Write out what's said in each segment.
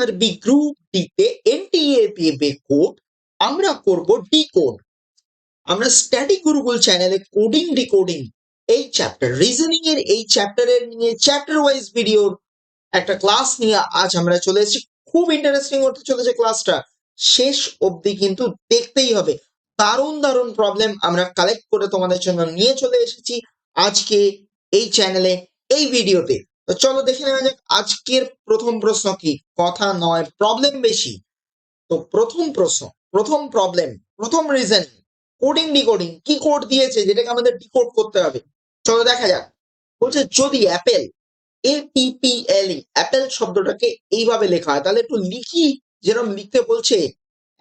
আরবি গ্রুপ ডিতে NTA code আমরা করব ডিকোড। আমরা স্ট্যাটিক গুরুকুল চ্যানেলে কোডিং ডিকোডিং এই চ্যাপ্টার রিজনিং এর এই চ্যাপ্টারের নিয়ে চ্যাপ্টার ওয়াইজ ভিডিওর একটা ক্লাস নিয়ে আজ আমরা চলে এসেছি। খুব ইন্টারেস্টিং হতে চলেছে ক্লাসটা, শেষ অবধি কিন্তু দেখতেই হবে। দারুণ দারুণ প্রবলেম আমরা কালেক্ট করে তোমাদের জন্য নিয়ে চলে এসেছি আজকে এই চ্যানেলে এই ভিডিওতে। তো চলো দেখে নেওয়া যাক আজকের প্রথম প্রশ্ন কি। কথা নয়, প্রবলেম বেশি। তো প্রথম প্রশ্ন, প্রথম প্রবলেম, প্রথম রিজন, কোডিং ডিকোডিং কি কোড দিয়েছে যেটাকে আমাদের ডিকোড করতে হবে। চলো দেখা যাক। বলছে যদি অ্যাপেল APPLE অ্যাপেল শব্দটাকে এইভাবে লেখা হয়, তাহলে একটু লিখি যেরকম লিখতে বলছে।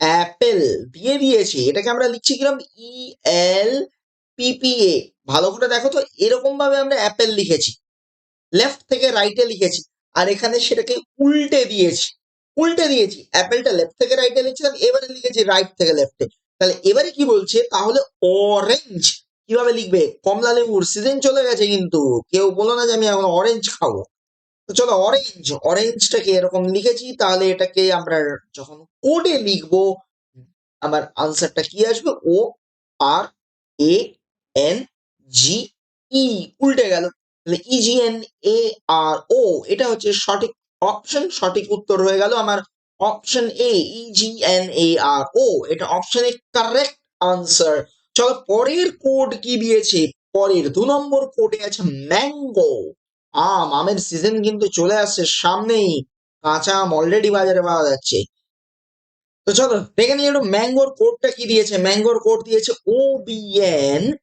অ্যাপেল দিয়ে দিয়েছে, এটাকে আমরা লিখছি কিরকম ELPPA। ভালো করে দেখো তো, এরকম ভাবে আমরা অ্যাপেল লিখেছি, লেফট থেকে রাইটে লিখেছি, আর এখানে সেটাকে উল্টে দিয়েছি। উল্টে দিয়েছি, অ্যাপেলটা লেফট থেকে রাইটে লিখছিলাম, এবারে লিখেছি রাইট থেকে লেফটে। তাহলে এবারে কি বলছে, তাহলে অরেঞ্জ কিভাবে লিখবে। কমলা লেবুর সিজন চলে গেছে, কিন্তু কেউ বলো না যে আমি এখন অরেঞ্জ খাবো। তো চলো অরেঞ্জ, অরেঞ্জটাকে এরকম লিখেছি। তাহলে এটাকে আমরা যখন কোডে লিখবো, আমার আনসারটা কি আসবে, ORANGE। উল্টে গেল, তাহলে EGNARO এটা হচ্ছে সঠিক অপশন। সঠিক উত্তর হয়ে গেল আমার অপশন এ, EGNARO। এটা অপশনে কারেক্ট আনসার। চলো পরের কোড কি দিয়েছে। পরের 2 নম্বর কোডে আছে ম্যাঙ্গো। আমের সিজন কিন্তু চলে আসছে সামনেই, কাঁচা আম অলরেডি বাজারে পাওয়া যাচ্ছে। তো চলো দেখে নিই একটু ম্যাঙ্গোর কোডটা কি দিয়েছে। ম্যাঙ্গোর কোড দিয়েছে OBNFM।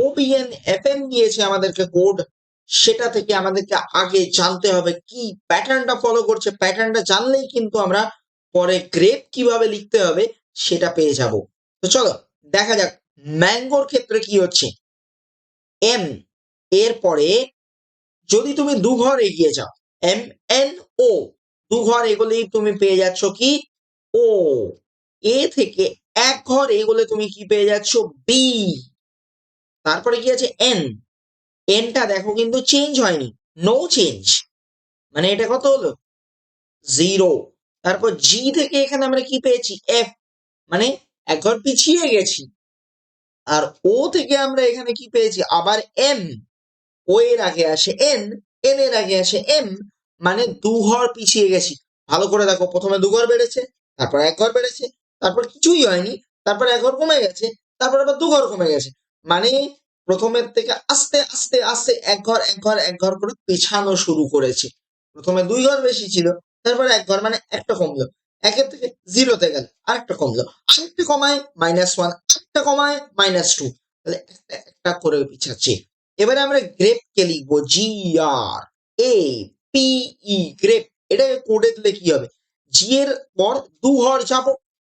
OBNFM দিয়েছে আমাদেরকে কোড। সেটা থেকে আমাদেরকে আগে জানতে হবে কি প্যাটার্নটা ফলো করছে। প্যাটার্নটা জানলেই কিন্তু আমরা পরে গ্রেপ কিভাবে লিখতে হবে সেটা পেয়ে যাব। তো চলো দেখা যাক ম্যাঙ্গোর ক্ষেত্রে কি হচ্ছে। এম এর পরে যদি তুমি দুঘর এগিয়ে যাও, MNO, দুঘর এগোলেই তুমি পেয়ে যাচ্ছ কি ও। এ থেকে এক ঘর এগোলে তুমি কি পেয়ে যাচ্ছ বি। তারপরে কি আছে এন। এনটা দেখো কিন্তু চেঞ্জ হয়নি, নো চেঞ্জ, মানে এটা কত হলো 0। তারপর জি থেকে এখানে আমরা কি পেয়েছি এফ, মানে এক ঘর পিছিয়ে গেছি। আর ও থেকে আমরা এখানে কি পেয়েছি আবার এম। ও এর আগে আসে এন, এন এর আগে আসে এম, মানে দুঘর পিছিয়ে গেছি। ভালো করে দেখো, প্রথমে দুঘর বেড়েছে, তারপর এক ঘর বেড়েছে, তারপর কিছুই হয়নি, তারপর এক ঘর কমে গেছে, তারপর আবার দুঘর কমে গেছে। মানে প্রথমের থেকে আস্তে আস্তে আস্তে এক ঘর এক ঘর এক ঘর করে পেছানো শুরু করেছে। প্রথমে 2 ঘর বেশি ছিল, তারপর এক ঘর, মানে একটা কমলো। একের থেকে 0-তে গেল, আরেকটা কমলো, আরেকটা কমায় -1, আরেকটা কমায় -2। তাহলে একটা একটা করে পিছাচ্ছে। এবারে আমরা গ্রেপকে লিখবো GRAPE, গ্রেপ। এটাকে কোডে দিলে কি হবে, জি এর পর দুঘর যাবো,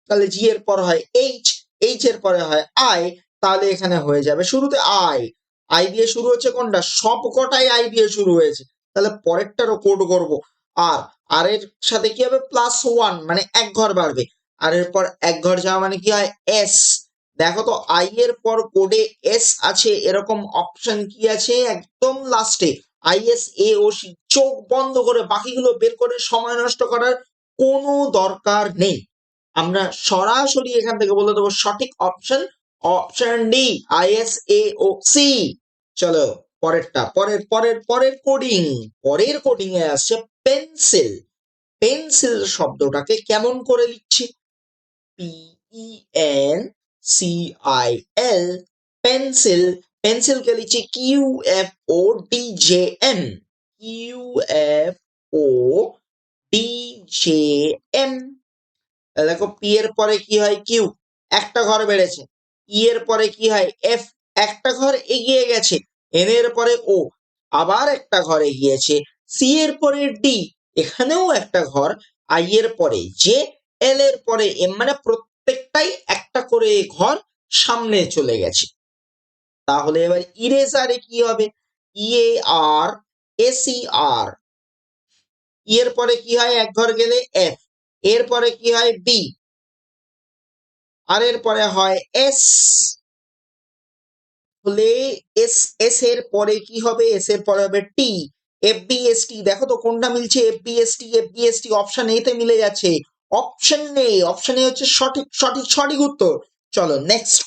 তাহলে জি এর পর হয় এইচ, এইচ এর পরে হয় আই, তাহলে এখানে হয়ে যাবে শুরুতে আই। আই দিয়ে শুরু হচ্ছে কোনটা, সব কটাই আই দিয়ে শুরু হয়েছে, তাহলে পরেরটারও কোড করব। আর আর এর সাথে কি হবে +1, মানে এক ঘর বাড়বে। আর এরপর এক ঘর যাওয়া মানে কি হয় এস। দেখো তো আই এর পর কোডে এস আছে এরকম অপশন কি আছে একদম লাস্টে, ISAOC। চোখ বন্ধ করে বাকিগুলো বের করে সময় নষ্ট করার কোনো দরকার নেই। আমরা সরাসরি এখান থেকে বলে দেবো সঠিক অপশন, অপশন ডি, ISAOC। চলো পরেরটা, পরের পরের পরের কোডিং। পরের কোডিং এ আসছে পেন্সিল। পেন্সিল শব্দটাকে কেমন করে লিখছি, PENCIL, পেন্সিল। পেন্সিলকে লিখছি QFODJM, QFODJM। দেখো পি এর পরে কি হয় কিউ, একটা ঘর বেড়েছে। ই এর পরে কি হয় এফ, একটা ঘর এগিয়ে গেছে। এন এর পরে ও, আবার একটা ঘর এগিয়েছে। সি এর পরে ডি, এখানেও একটা ঘর। আই এর পরে জে, এল এর পরে এম, মানে প্রত্যেকটাই একটা করে ঘর সামনে চলে গেছে। তাহলে এবার ইরেজারে কি হবে, EARACR। এর পরে কি হয় এক ঘর গেলে এফ, এর পরে কি হয় বি, আর এর পরে হয় এস। হলে এস, এস এর পরে কি হবে, এস এর পরে হবে টি, এফবিএসটি, দেখো তো কোনটা মিলছে, এফবিএসটি অপশন এ তে মিলে যাচ্ছে, অপশন এ হচ্ছে সঠিক উত্তর। চলো নেক্সট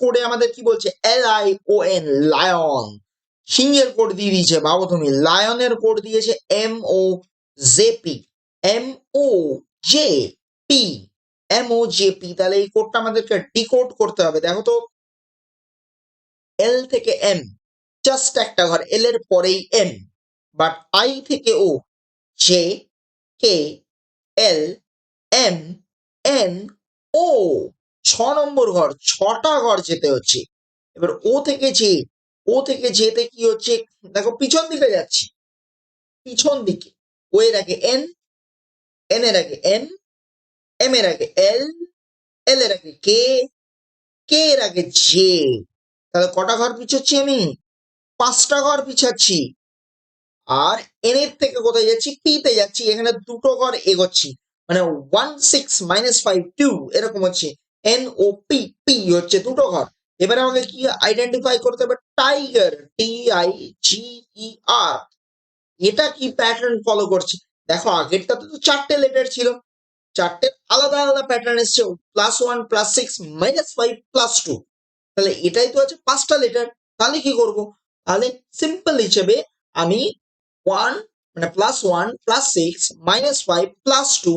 কোডে আমাদের কি বলছে, LION, লায়ন, সিংহের কোড দিয়ে দিয়েছে, ভাবো তুমি, লায়নের কোড দিয়েছে MOJP, MOJP, MOJP। তাহলে এই কোডটা আমাদেরকে ডিকোড করতে হবে। দেখো তো, এল থেকে এম জাস্ট একটা ঘর, এল এর পরেই এম, বাট আই থেকে ও, জে, কে, এল, এম, এন, ও, 6 নম্বর ঘর, 6টা ঘর যেতে হচ্ছে। এবার ও থেকে জেতে কি হচ্ছে, দেখো পিছন দিকে যাচ্ছি, পিছন দিকে, ও এর আগে এন, এন এর আগে এম, এম এর আগে এল, এল এর আগে কে, কে এর আগে জে। তাহলে কটা ঘর পিছাচ্ছি আমি, 5টা ঘর পিছাচ্ছি। আর এন এর থেকে কোথায় যাচ্ছি, পি তে যাচ্ছি, এখানে 2টো ঘর এগোচ্ছি, মানে 1 6 - 5 2 এরকম হচ্ছে, NOP হচ্ছে 2টো ঘর। এবারে আমাকে কি আইডেন্টিফাই করতে হবে, টাইগার, TIGER, এটা কি প্যাটার্ন ফলো করছে। দেখো আগেরটাতে তো 4টে লেটার ছিল, 4টে আলাদা আলাদা প্যাটার্ন এসছে, +1 +6 -5 +2, তাহলে এটাই তো আছে 5টা লেটার। তাহলে কি করব, তাহলে সিম্পল হিসেবে আমি 1 মানে +1 +6 -5 +2,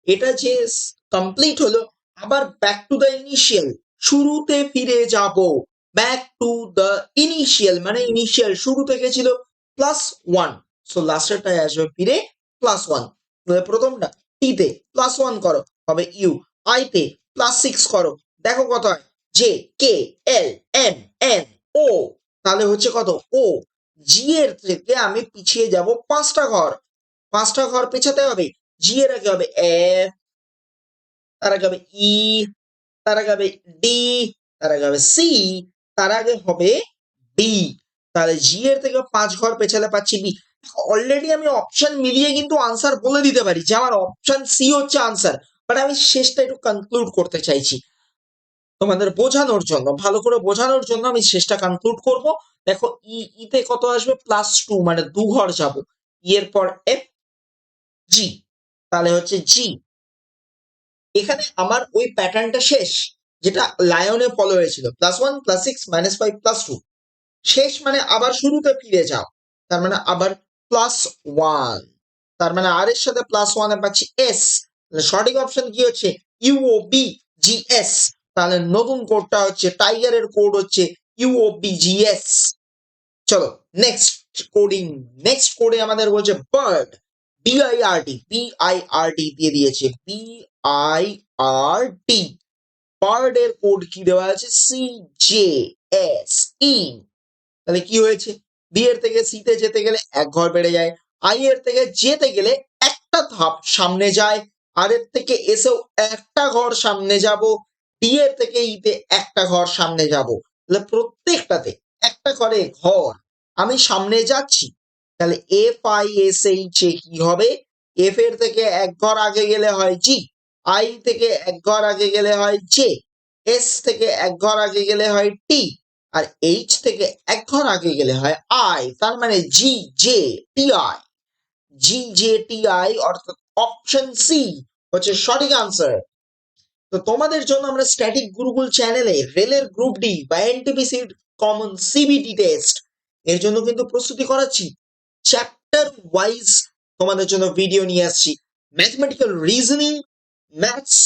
এটা যে কমপ্লিট হলো, আবার ব্যাক টু দ্য ইনিশিয়াল, শুরুতে ফিরে যাব, ব্যাক টু দ্য ইনিশিয়াল, মানে ইনিশিয়াল শুরু থেকে ছিল +1, সো লাস্টেরটায় আসবে ফিরে +1। প্রথমটা টি তে +1 করো, হবে ইউ, আই তে +6 করো, দেখো কত হয়, জে, কে, এল, এম, এন, ও, তাহলে হচ্ছে কত, ও। জি এর থেকে আমি পিছিয়ে যাব 5টা ঘর, 5টা ঘর পেছাতে হবে। জি এর আগে হবে এফ, তার আগে হবে ই, তার আগে হবে ডি, তার আগে হবে সি, তার আগে হবে বি। তাহলে জি এর থেকে 5 ঘর পেছালে পাচ্ছি বি। অলরেডি আমি অপশন মিলিয়ে কিন্তু আনসার বলে দিতে পারি যে আমার অপশন সি হচ্ছে আনসার, বাট আমি শেষটা একটু কনক্লুড করতে চাইছি তোমাদের বোঝানোর জন্য, ভালো করে বোঝানোর জন্য আমি শেষটা কনক্লুড করব। দেখো ইতে কত আসবে, +2, মানে 2 ঘর যাব, ই এর পর এফ, জি, তাহলে হচ্ছে জি। এখানে আমার ওই প্যাটার্নটা শেষ, যেটা লায়নে ফলো হয়েছিল, +1 +6 -5 +2, শেষ, মানে আবার শুরুতে ফিরে যাও, তার মানে আবার +1, তার মানে আর এর সাথে +1 এ পাচ্ছি এস, সঠিক অপশন কি হচ্ছে, UOBGS। তাহলে নতুন কোডটা হচ্ছে, টাইগারের কোড হচ্ছে UOBGS। চলো নেক্সট কোডে আমাদের বলছে বার্ড, BIRD দিয়ে দিয়েছে, BIRD, বার্ড এর কোড কি দেওয়া আছে, CJSE। তাহলে কি হয়েছে, বি এর থেকে সি তে যেতে গেলে 1 ঘর বেড়ে যায়, আই এর থেকে যেতে গেলে একটা ধাপ সামনে যায়, আর এর থেকে এসেও একটা ঘর সামনে যাব, ডি এর থেকে ই তে একটা ঘর সামনে যাব, তাহলে প্রত্যেকটাতে একটা করে ঘর আমি সামনে যাচ্ছি। তাহলে FISH এ কি হবে, এফ এর থেকে 1 ঘর আগে গেলে হয় জি, আই থেকে 1 ঘর আগে গেলে হয় জে, এস থেকে 1 ঘর আগে গেলে হয় টি, আর এইচ থেকে 1 ঘর আগে গেলে হয় আই, তার মানে GJTI, অর্থাৎ অপশন সি হচ্ছে সঠিক আনসার। তো তোমাদের জন্য আমরা স্ট্যাটিক গুরুকুল চ্যানেলে রেলের গ্রুপ ডি বা এনটিপিসি কমন সিবিটি টেস্ট এর জন্য কিন্তু প্রস্তুতি করাচ্ছি, চ্যাপ্টার ওয়াইজ তোমাদের জন্য ভিডিও নিয়ে আসছি, mathematical reasoning, maths,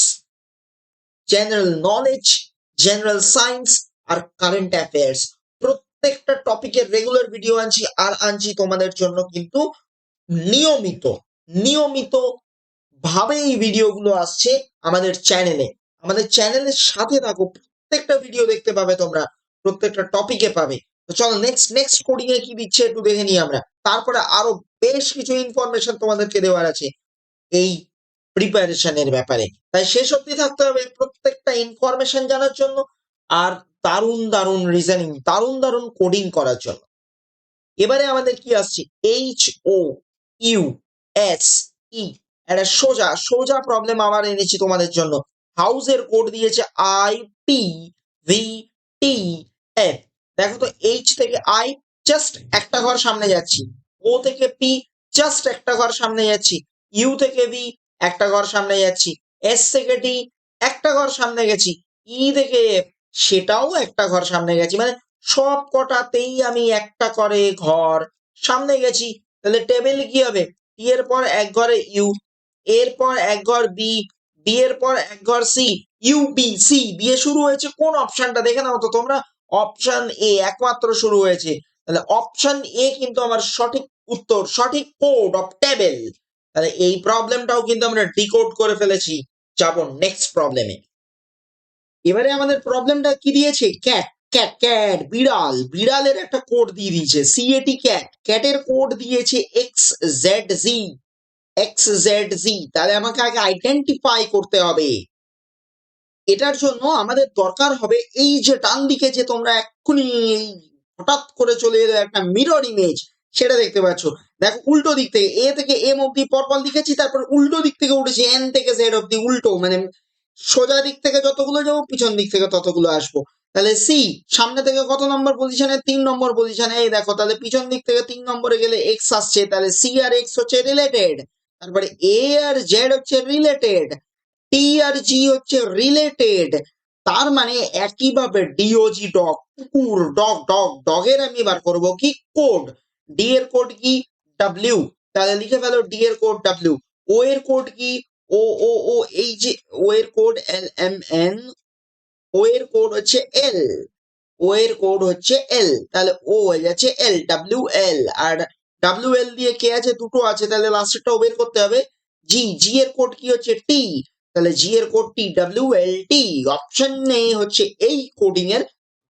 general knowledge, general science, আর কারেন্ট অ্যাফেয়ার্স, প্রত্যেকটা টপিকের রেগুলার ভিডিও আনছি, আর আনছি তোমাদের জন্য কিন্তু নিয়মিত নিয়মিত ভাবে এই ভিডিওগুলো আসছে আমাদের চ্যানেলে। আমাদের চ্যানেলের সাথে থাকো, প্রত্যেকটা ভিডিও দেখতে পাবে তোমরা, প্রত্যেকটা টপিকে পাবে। তো চলো নেক্সট কোডিং এ কি দিচ্ছে একটু দেখে নিই আমরা, তারপরে আরো বেশ কিছু ইনফরমেশন তোমাদেরকে দেওয়ার আছে এই প্রিপারেশনের ব্যাপারে, তাই শেষ অবধি থাকতে হবে প্রত্যেকটা ইনফরমেশন জানার জন্য, আর দারুণ দারুণ রিজনিং, দারুণ দারুণ কোডিং করার জন্য। এবারে আমাদের কি আসছে, HOUSE, একটা সোজা সোজা প্রবলেম আবার এনেছি তোমাদের জন্য। হাউসের কোড দিয়েছে IPVTF। দেখো তো, এইচ থেকে আই জাস্ট একটা ঘর সামনে যাচ্ছি, ও থেকে পি জাস্ট একটা ঘর সামনে যাচ্ছি, ইউ থেকে বি একটা ঘর সামনে যাচ্ছি, এস থেকে ডি একটা ঘর সামনে গেছি, ই থেকে এফ সেটাও একটা ঘর সামনে গেছি, মানে সব কটাতেই আমি একটা করে ঘর সামনে গেছি। তাহলে টেবিল কি হবে, টি এর পর এক ঘরে ইউ, এরপর এক ঘর বি, বি এর পর এক ঘর সি, ইউ বি সি দিয়ে শুরু হয়েছে কোন অপশনটা দেখে নাও তো তোমরা, অপশন এ একমাত্র শুরু হয়েছে। তাহলে অপশন এ কিন্তু আমার সঠিক উত্তর, সঠিক কোড অফ টেবিল। তাহলে এই প্রবলেমটাও কিন্তু আমরা ডিকোড করে ফেলেছি। যাব নেক্সট প্রবলেমে। এবারে আমাদের প্রবলেমটা কি দিয়েছে, ক্যাট ক্যাট ক্যাট বিড়াল, বিড়ালের একটা কোড দিয়ে দিয়েছে সিএটি ক্যাট, ক্যাটের কোড দিয়েছে এক্স জেড জি, এক্স জেড জি। তাহলে আমাকে আগে আইডেন্টিফাই করতে হবে। এটার জন্য আমাদের দরকার হবে এই যে ডান দিকে যে তোমরা এক্ষুনি হঠাৎ করে চলে এলো একটা মিরর ইমেজ, সেটা দেখতে পাচ্ছ। দেখো উল্টো দিক থেকে এ থেকে এম অব্দি পরপর লিখেছি, তারপর উল্টো দিক থেকে উঠেছি এন থেকে জেড অব্দি উল্টো, মানে সোজা দিক থেকে যতগুলো যাবো পিছন দিক থেকে ততগুলো আসবো। তাহলে সি সামনে থেকে কত নম্বর পজিশনে, 3 নম্বর পজিশনে। এই দেখো তাহলে পিছন দিক থেকে 3 নম্বরে গেলে এক্স আসছে, তাহলে সি আর এক্স হচ্ছে রিলেটেড, তারপরে এ আর জেড হচ্ছে রিলেটেড, টি আর জি হচ্ছে রিলেটেড। তার মানে একইভাবে ডিওজি ডগ, কুকুর, ডগ ডগ ডগের আমি বার করবো কি কোড, ডি এর কোড কি ডাব্লিউ, তাহলে লিখে ফেলো ডি এর কোড ডাব্লিউ। ও এর কোড কি ও ও ও, এই যে ও এর কোড এল এম এন, ও এর কোড হচ্ছে এল, ও এর কোড হচ্ছে এল, তাহলে ও হয়ে যাচ্ছে এল ডাব্লিউ এল, আর ডাব্লিউ এল দিয়ে কে আছে, দুটো আছে, তাহলে লাস্টেরটাও বের করতে হবে। জি, জি এর কোড কি হচ্ছে টি, তাহলে জি এর code T W L T. Option নেই হচ্ছে এই কোডিং এর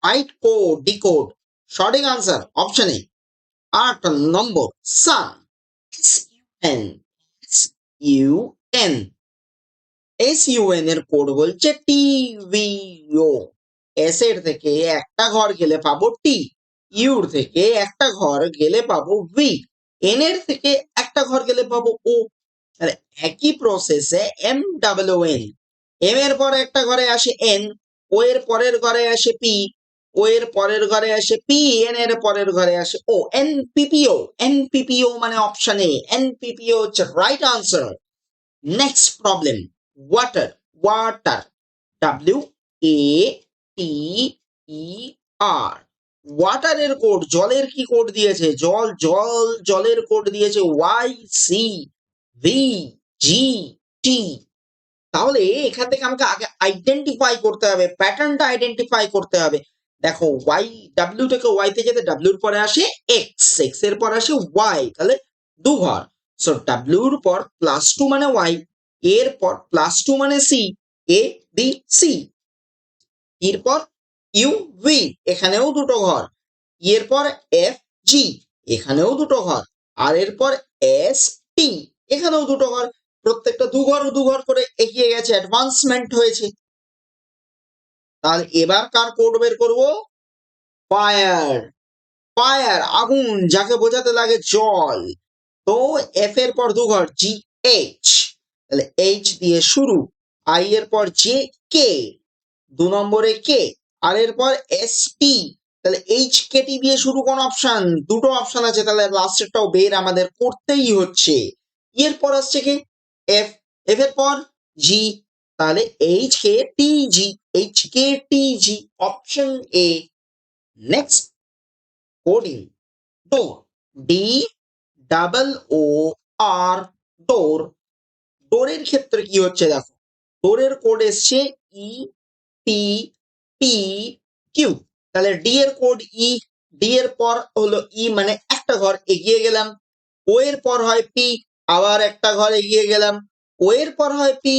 রাইট কোড, ডিকোড। সঠিক আনসার অপশন এ। 8 নম্বর sun, S U N, S U N, S U N এর কোড বলছে টিভিও। এস এর থেকে একটা ঘর গেলে পাবো টি, ইউর থেকে একটা ঘর গেলে পাবো ভি, এন এর থেকে একটা ঘর গেলে পাবো ও। তাহলে একই প্রসেসে এম ডাবল এন, এম এর পর একটা ঘরে আসে এন, ও এর পরের ঘরে আসে পি, ও এর পরের ঘরে আসে পি, এন এর পরের ঘরে আসে ও, এন পিপিও, এন পিপিও মানে অপশন এ, এন পিপিও হচ্ছে right answer. Next problem, water, water, W A T E R, ওয়াটারের কোড, জলের কি কোড দিয়েছে, জল জল জলের কোড দিয়েছে Y C V G T. তাহলে এখান থেকে আমাকে আগে আইডেন্টিফাই করতে হবে, প্যাটার্নটা আইডেন্টিফাই করতে হবে। দেখো ওয়াই, ডাব্লিউ থেকে ওয়াই তে যেতে ডাব্লিউর পরে আসে এক্স, এক্স এর পরে আসে ওয়াই, তাহলে দু ঘর। সো ডাব্লিউর পর +2 মানে ওয়াই, এর পর +2 মানে সি, এ বি সি, এরপর ইউ ভি এখানেও দুটো ঘর, এরপর এফ জি এখানেও দুটো ঘর, আর এরপর এস টি এখানেও দুটো ঘর। প্রত্যেকটা দু ঘর করে এগিয়ে গেছে, অ্যাডভান্সমেন্ট হয়েছে। তাহলে এবার কার কোড বের করবো, ফায়ার, ফায়ার আগুন, যাকে বোঝাতে লাগে জল। তো এফ এর পর দু ঘর জি এইচ, তাহলে এইচ দিয়ে শুরু, আই এর পর জে কে, 2 নম্বরে কে, আর এরপর এস টি, তাহলে এইচ কে টি দিয়ে শুরু কোন অপশন, দুটো অপশন আছে, তাহলে লাস্টেরটাও বের আমাদের করতেই হচ্ছে। এরপর আসছে কে এফ, এফ এর পর জি, তাহলে H K T G, H K T G option A. Next coding, door, D double O R, door, ডোরের ক্ষেত্রে কি হচ্ছে দেখো, ডোরের কোড এসছে ই পি পি কিউ, তাহলে ডি এর কোড ই, ডি এর পর হলো ই মানে একটা ঘর এগিয়ে গেলাম, ও এর পর হয় পি আবার একটা ঘর এগিয়ে গেলাম, ও এর পর হয় পি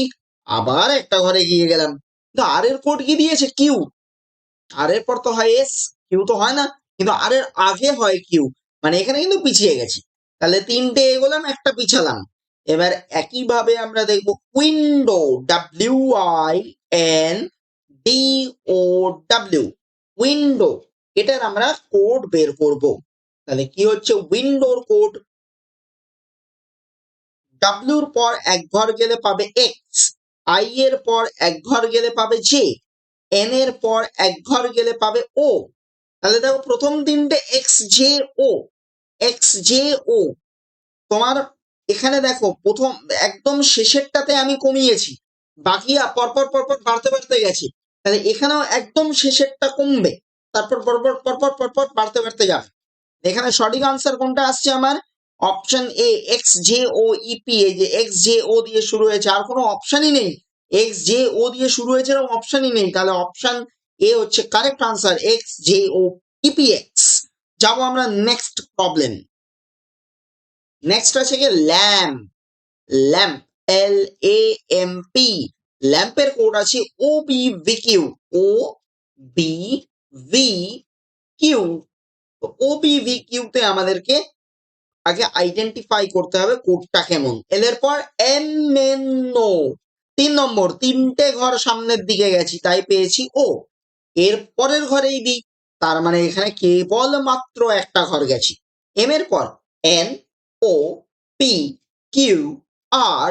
আবার একটা ঘর এগিয়ে গেলাম। কিন্তু আর এর কোড কি দিয়েছে কিউ, আর এর পর তো হয় এস, কিউ তো হয় না, কিন্তু আর এর আগে হয় কিউ, মানে এখানে কিন্তু পিছিয়ে গেছি। তাহলে 3টে এগোলাম, একটা পিছালাম। এবার একইভাবে আমরা দেখবো window, W I N D O W, window, এটার আমরা কোড বের করব। তাহলে কি হচ্ছে উইন্ডোর কোড, ডাব্লিউর পর এক ঘর গেলে পাবে এক্স, আই এর পর এক ঘর গেলে পাবে জে, এন এর পর এক ঘর গেলে পাবে ও। তাহলে দেখো প্রথম 3টে X J O, X J O, তোমার এখানে দেখো প্রথম একদম শেষেরটাতে আমি কমিয়েছি, বাকি পরপর পরপর বাড়তে বাড়তে গেছে, তাহলে এখানেও একদম শেষেরটা কমবে, তারপর পরপর পরপর পরপর বাড়তে বাড়তে যাবে। এখানে সঠিক আনসার কোনটা আসছে আমার? Option A, X J O EP. এই যে এক্স জে ও দিয়ে শুরু হয়েছে, আর কোনো অপশনই নেই, এক্স জে ও দিয়ে শুরু হয়েছে এরকম অপশনই নেই, তাহলে অপশন এ হচ্ছে correct answer, X J O EPX. যাবো আমরা নেক্সট প্রবলেম। নেক্সট আছে কি lamp. Lamp, L A M P, ল্যাম্পের কোড আছে O B V Q, O B V Q. O B V Q তে আমাদেরকে আগে আইডেন্টিফাই করতে হবে কোডটা কেমন। এর পর এম এন ও, 3 নম্বর, 3টে ঘর সামনের দিকে গেছি তাই পেয়েছি ও। এর পরের ঘরেই বি, তার মানে এখানে কেবল মাত্র একটা ঘর গেছি। এম এর পর N O P Q R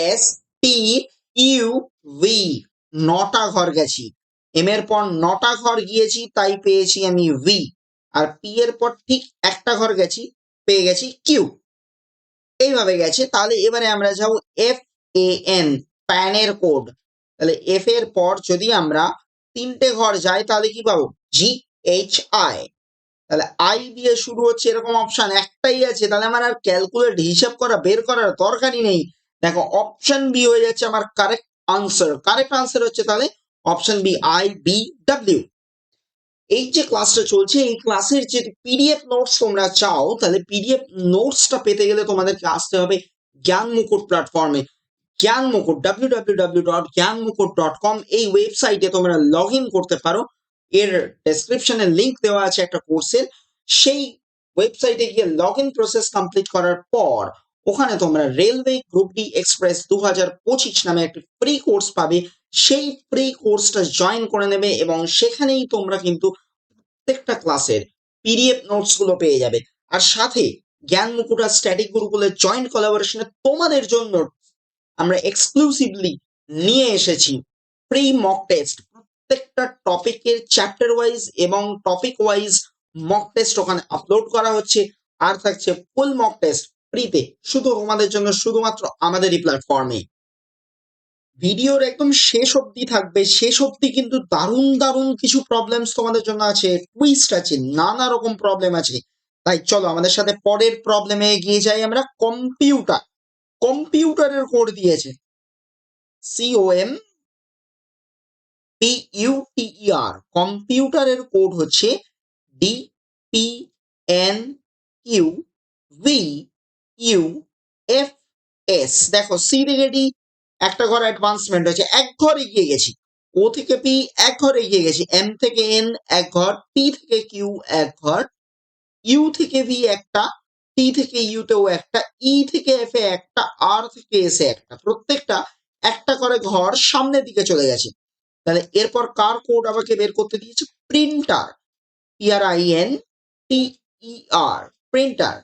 S T U V, 9টা ঘর গেছি। এম এর পর 9টা ঘর গিয়েছি তাই পেয়েছি আমি ভি, আর পি এর পর ঠিক একটা ঘর গেছি, পেয়ে গেছি কিউ। এইভাবে গেছে। তাহলে এবারে আমরা যাব এফ এ এন, প্যানের কোড। তাহলে এফ এর পর যদি আমরা 3টে ঘর যাই তাহলে কি পাবো? জি এইচ আই। তাহলে আই দিয়ে শুরু হচ্ছে এরকম অপশন একটাই আছে, তাহলে আমার আর ক্যালকুলেট হিসাব করা বের করার দরকারই নেই। দেখো অপশন বি হয়ে যাচ্ছে আমার কারেক্ট আনসার। কারেক্ট আনসার হচ্ছে তাহলে option B, I B W. এই যে ক্লাসটা চলছে, এই ক্লাসের যে পিডিএফ নোটস তোমরা চাও, তাহলে পিডিএফ নোটসটা পেতে গেলে তোমাদেরকে আসতে হবে জ্ঞান মুকুট প্ল্যাটফর্মে। জ্ঞান মুকুট, www.gyanmukut.com, এই ওয়েবসাইটে তোমরা লগ ইন করতে পারো। এর ডেসক্রিপশনে লিঙ্ক দেওয়া আছে একটা কোর্সের, সেই ওয়েবসাইটে গিয়ে লগ ইন প্রসেস কমপ্লিট করার পর ওখানে তোমরা রেলওয়ে গ্রুপ ডি এক্সপ্রেস 2025 নামে একটি ফ্রি কোর্স পাবে। সেই ফ্রি কোর্সটা জয়েন করে নেবে এবং সেখানেই তোমরা কিন্তু প্রত্যেকটা ক্লাসের পিডিএফ নোটস গুলো পেয়ে যাবে। আর সাথে জ্ঞান মুকুট আর স্ট্যাটিক গুরুকুলের জয়েন্ট কোলাবোরেশনে তোমাদের জন্য আমরা এক্সক্লুসিভলি নিয়ে এসেছি ফ্রি মক টেস্ট। প্রত্যেকটা টপিকের চ্যাপ্টার ওয়াইজ এবং টপিক ওয়াইজ মক টেস্ট ওখানে আপলোড করা হচ্ছে, আর থাকছে ফুল মক টেস্ট ফ্রিতে শুধু তোমাদের জন্য, শুধুমাত্র আমাদেরই প্ল্যাটফর্মে। ভিডিওর একদম শেষ অবধি থাকবে, শেষ অবধি কিন্তু দারুণ দারুণ কিছু প্রবলেমস তোমাদের জন্য আছে, টুইস্ট আছে, নানা রকম প্রবলেম আছে। তাই চলো আমাদের সাথে পরের প্রবলেমে এগিয়ে যাই আমরা। কম্পিউটার, কম্পিউটারের কোড দিয়েছে COM PUTER, কম্পিউটারের কোড হচ্ছে DPNQVUFS। দেখো সি থেকে ডি একটা ঘর অ্যাডভান্সমেন্ট হয়েছে, এক ঘর এগিয়ে গেছি। ও থেকে পি এক ঘর এগিয়ে গেছি, এম থেকে এন এক ঘর, পি থেকে কিউ এক ঘর, ইউ থেকে ভি একটা, টি থেকে ইউতেও একটা, ই থেকে এফ এ একটা, আর থেকে এস এ একটা, প্রত্যেকটা একটা করে ঘর সামনের দিকে চলে গেছে। তাহলে এরপর কার কোড আমাকে বের করতে দিয়েছে? Printer, PRINTER, printer.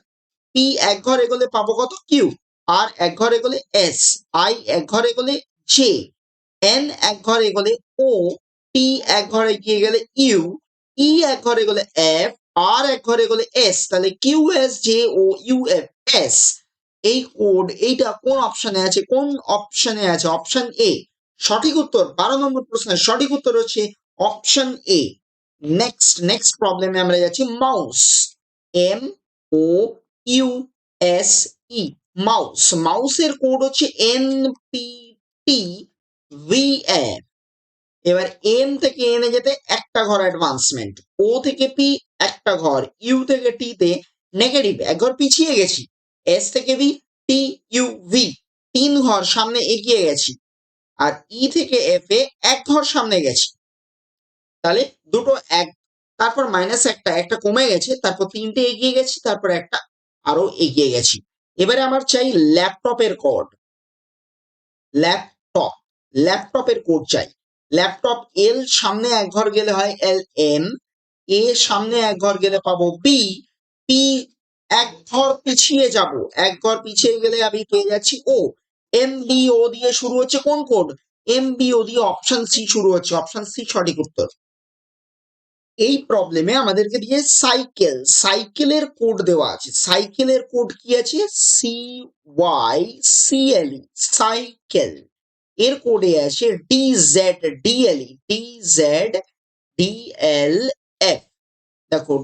পি এক ঘর এগোলে পাবো কত? কিউ। আর এক ঘর এগোলে এস, আই এক ঘর এগোলে জে, এন এক ঘর এগোলে ও, টি এক ঘর এগিয়ে গেলে ইউ, ই এক ঘর এগোলে এফ, আর এক ঘর এগোলে এস। তাহলে Q S J O U F S. এই কোড এইটা কোন অপশনে আছে? কোন অপশনে আছে? অপশন এ সঠিক উত্তর। 12 নম্বর প্রশ্নের সঠিক উত্তর হচ্ছে অপশন এ। নেক্সট প্রবলেমে আমরা যাচ্ছি মাউস, MOUSE, মাউস। মাউসের কোড হচ্ছে NPTVF। এবার এম থেকে এনে যেতে একটা ঘর অ্যাডভান্সমেন্ট, ও থেকে পি একটা ঘর, ইউ থেকে টি তে নেগেটিভ এক ঘর পিছিয়ে গেছি, এস থেকে বি টি ইউ ভি 3 ঘর সামনে এগিয়ে গেছি, আর ই থেকে এফ এ এক ঘর সামনে গেছি। তাহলে দুটো এক, তারপর মাইনাস একটা, একটা কমে গেছে, তারপর 3টে এগিয়ে গেছি, তারপর একটা আরো এগিয়ে গেছি। এবারে আমার চাই ল্যাপটপের কোড। ল্যাপটপ, ল্যাপটপের কোড চাই। ল্যাপটপ এল সামনে এক ঘর গেলে হয় LM, এ সামনে এক ঘর গেলে পাবো বি, পি এক ঘর পিছিয়ে যাব, এক ঘর পিছিয়ে গেলে আমি পেয়ে যাচ্ছি ও। MBO দিয়ে শুরু হচ্ছে কোন কোড? MBO দিয়ে অপশন সি শুরু হচ্ছে, অপশন সি সঠিক উত্তর। এই প্রবলেমে আমাদেরকে দিয়ে সাইকেলের কোড দেওয়া আছে। সাইকেলের কোড কি আছে? CYCLE, cycle. এর কোডে আছে DZDLE, দেখো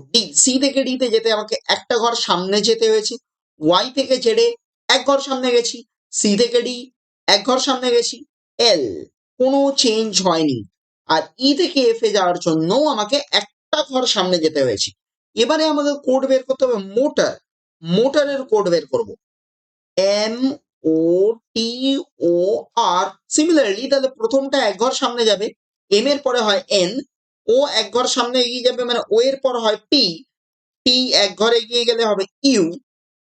সি থেকে ডি তে যেতে আমাকে একটা ঘর সামনে যেতে হয়েছে, ওয়াই থেকে জেডে এক ঘর সামনে গেছি, সি থেকে ডি এক ঘর সামনে গেছি, এল কোনো চেঞ্জ হয়নি। আর ই থেকে এফ এ যাওয়ার জন্য আমাকে একটা ঘর সামনে যেতে হয়েছে। এবারে আমাকে কোড বের করতে হবে মোটরের কোড বের করব। MOTOR, সিমিলারলি তাহলে প্রথমটা এক ঘর সামনে যাবে, এম এর পরে হয় এন, ও এক ঘর সামনে এগিয়ে যাবে মানে ও এর পর হয় পি, টি এক ঘর এগিয়ে গেলে হবে ইউ,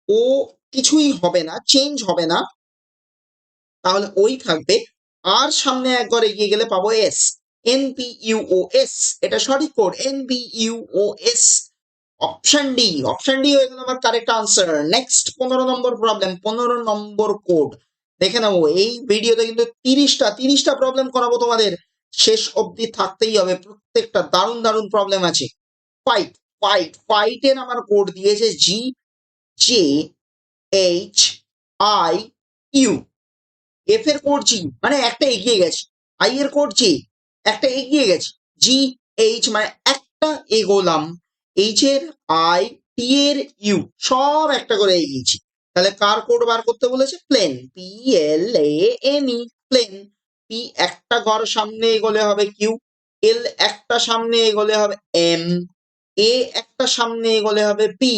ও কিছুই হবে না, চেঞ্জ হবে না, তাহলে ওই থাকবে। আর সামনে এক ঘর এগিয়ে গেলে পাবো এস, NPUOS, এটা সঠিক কোড, NPUOS। অপশন ডি হয়ে গেল আমার কারেক্ট আনসার। নেক্সট 15 নম্বর প্রবলেম, 15 নম্বর কোড দেখে নেবো। এই ভিডিওতে কিন্তু 30টা প্রবলেম করাবো তোমাদের, শেষ অবধি থাকতেই হবে, প্রত্যেকটা দারুণ দারুণ প্রবলেম আছে। ফাইটের আমার কোড দিয়েছে GJHIU, এফ এর কোড জি মানে একটা এগিয়ে গেছে, আই এর কোড জি একটা এগিয়ে গেছে, GH মানে একটা এগোলাম, এইচ এর আই, টি এর ইউ সব একটা করে এগিয়েছি। তাহলে কার কোড বার করতে বলেছে? Plane, PLANE, plane. পি একটা ঘর সামনে এগোলে হবে কিউ, এল একটা সামনে এগোলে হবে এম, এ একটা সামনে এগোলে হবে পি,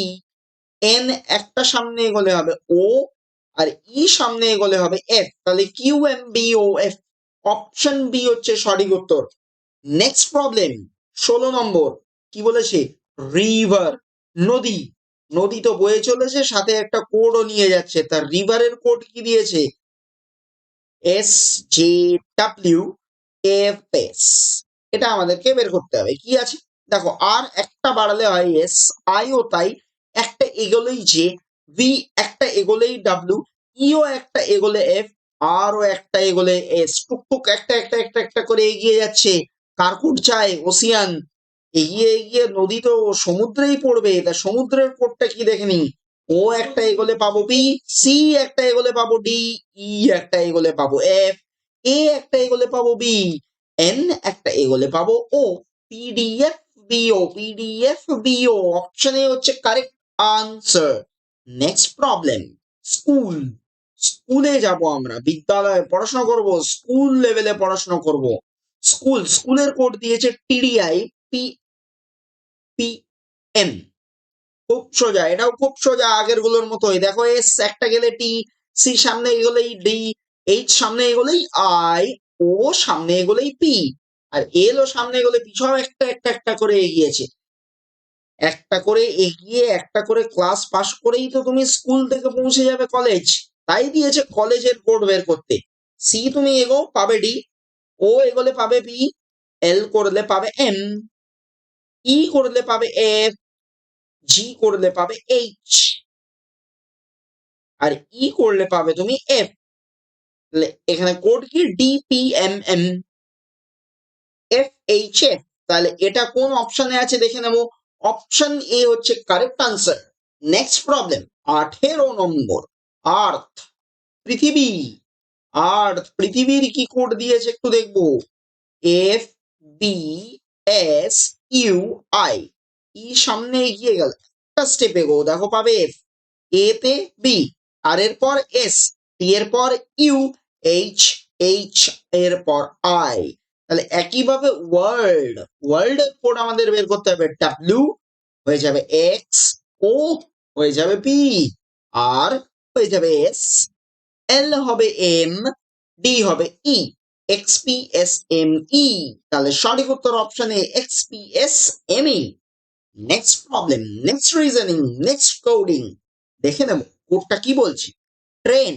এন একটা সামনে এগোলে হবে ও, আর ই সামনে এগোলে হবে এফ। তাহলে QMBOF, অপশন বি হচ্ছে সঠিক উত্তর। নেক্সট প্রবলেম 16 নম্বর, কি বলেছে? রিভার, নদী। নদী তো বয়ে চলেছে, সাথে একটা কোডও নিয়ে যাচ্ছে, তার রিভারের কোড কি দিয়েছে? SJWFS, এটা আমাদেরকে বের করতে হবে। কি আছে দেখো, আর একটা বাড়ালে হয় এস, আই ও তাই, একটা এগোলেই জে, ভি একটা এগোলেই ডাব্লিউ, ইও একটা এগোলে এফ, আর ও একটা এগোলে এস, টুকটুক একটা একটা একটা একটা করে এগিয়ে যাচ্ছে। কার্কুট চায় ওসিয়ান, এগিয়ে এগিয়ে নদী তো সমুদ্রেই পড়বে, তা সমুদ্রের কোডটা কি দেখে নি। ও একটা এগোলে পাবো বি, সি একটা এগোলে পাবো ডি, ই একটা এগোলে পাবো এফ, এ একটা এগোলে পাবো বি, এন একটা এগোলে পাবো ও, পিডিএফ বিও, অপশন এ হচ্ছে correct answer. Next problem, school. স্কুলে যাব আমরা, বিদ্যালয়ে পড়াশোনা করব, স্কুল লেভেলে পড়াশোনা করব। স্কুলের কোড দিয়েছে TDI PPM, খুব সোজা, এটাও খুব সোজা আগের গুলোর মতোই। দেখো এস একটা গেলে টি, সি সামনে এগোলেই ডি, এইচ সামনে এগোলেই আই, ও সামনে এগোলেই পি, আর এল ও সামনে এগোলে পি, সব একটা একটা একটা করে এগিয়েছে। একটা করে এগিয়ে একটা করে ক্লাস পাস করেই তো তুমি স্কুল থেকে পৌঁছে যাবে কলেজ, তাই দিয়েছে কলেজের কোড বের করতে। সি তুমি এগো পাবে ডি, ও এগোলে পাবে বি, এল করলে পাবে এম, ই করলে পাবে এফ, জি করলে পাবে এইচ, আর ই করলে পাবে তুমি এফ। তাহলে এখানে কোড কি? DPMM FHF। তাহলে এটা কোন অপশনে আছে দেখে নেব, অপশন এ হচ্ছে কারেক্ট আনসার। নেক্সট প্রবলেম 18 নম্বর, আর্থ, পৃথিবী। পৃথিবীর কি কোড দিয়েছে একটু দেখবো, FBSUI, ই সামনে এগিয়ে গেল একটা স্টেপ এগো, দেখো পাবে এফ, এ তে বি, আর এর পর এস, টি এর পর ইউ, এইচ এর পর আই। তাহলে একইভাবে ওয়ার্ল্ড এর কোড আমাদের বের করতে হবে, ডাব্লিউ হয়ে যাবে এক্স, ও হয়ে যাবে পি, আর হয়ে যাবে এস, এল হবে এম, ডি হবে ই, XPSME। তাহলে সঠিক উত্তর option A, XPSME। Next problem, next reasoning, next coding, দেখে নেব কোডটা কি বলছে। Train,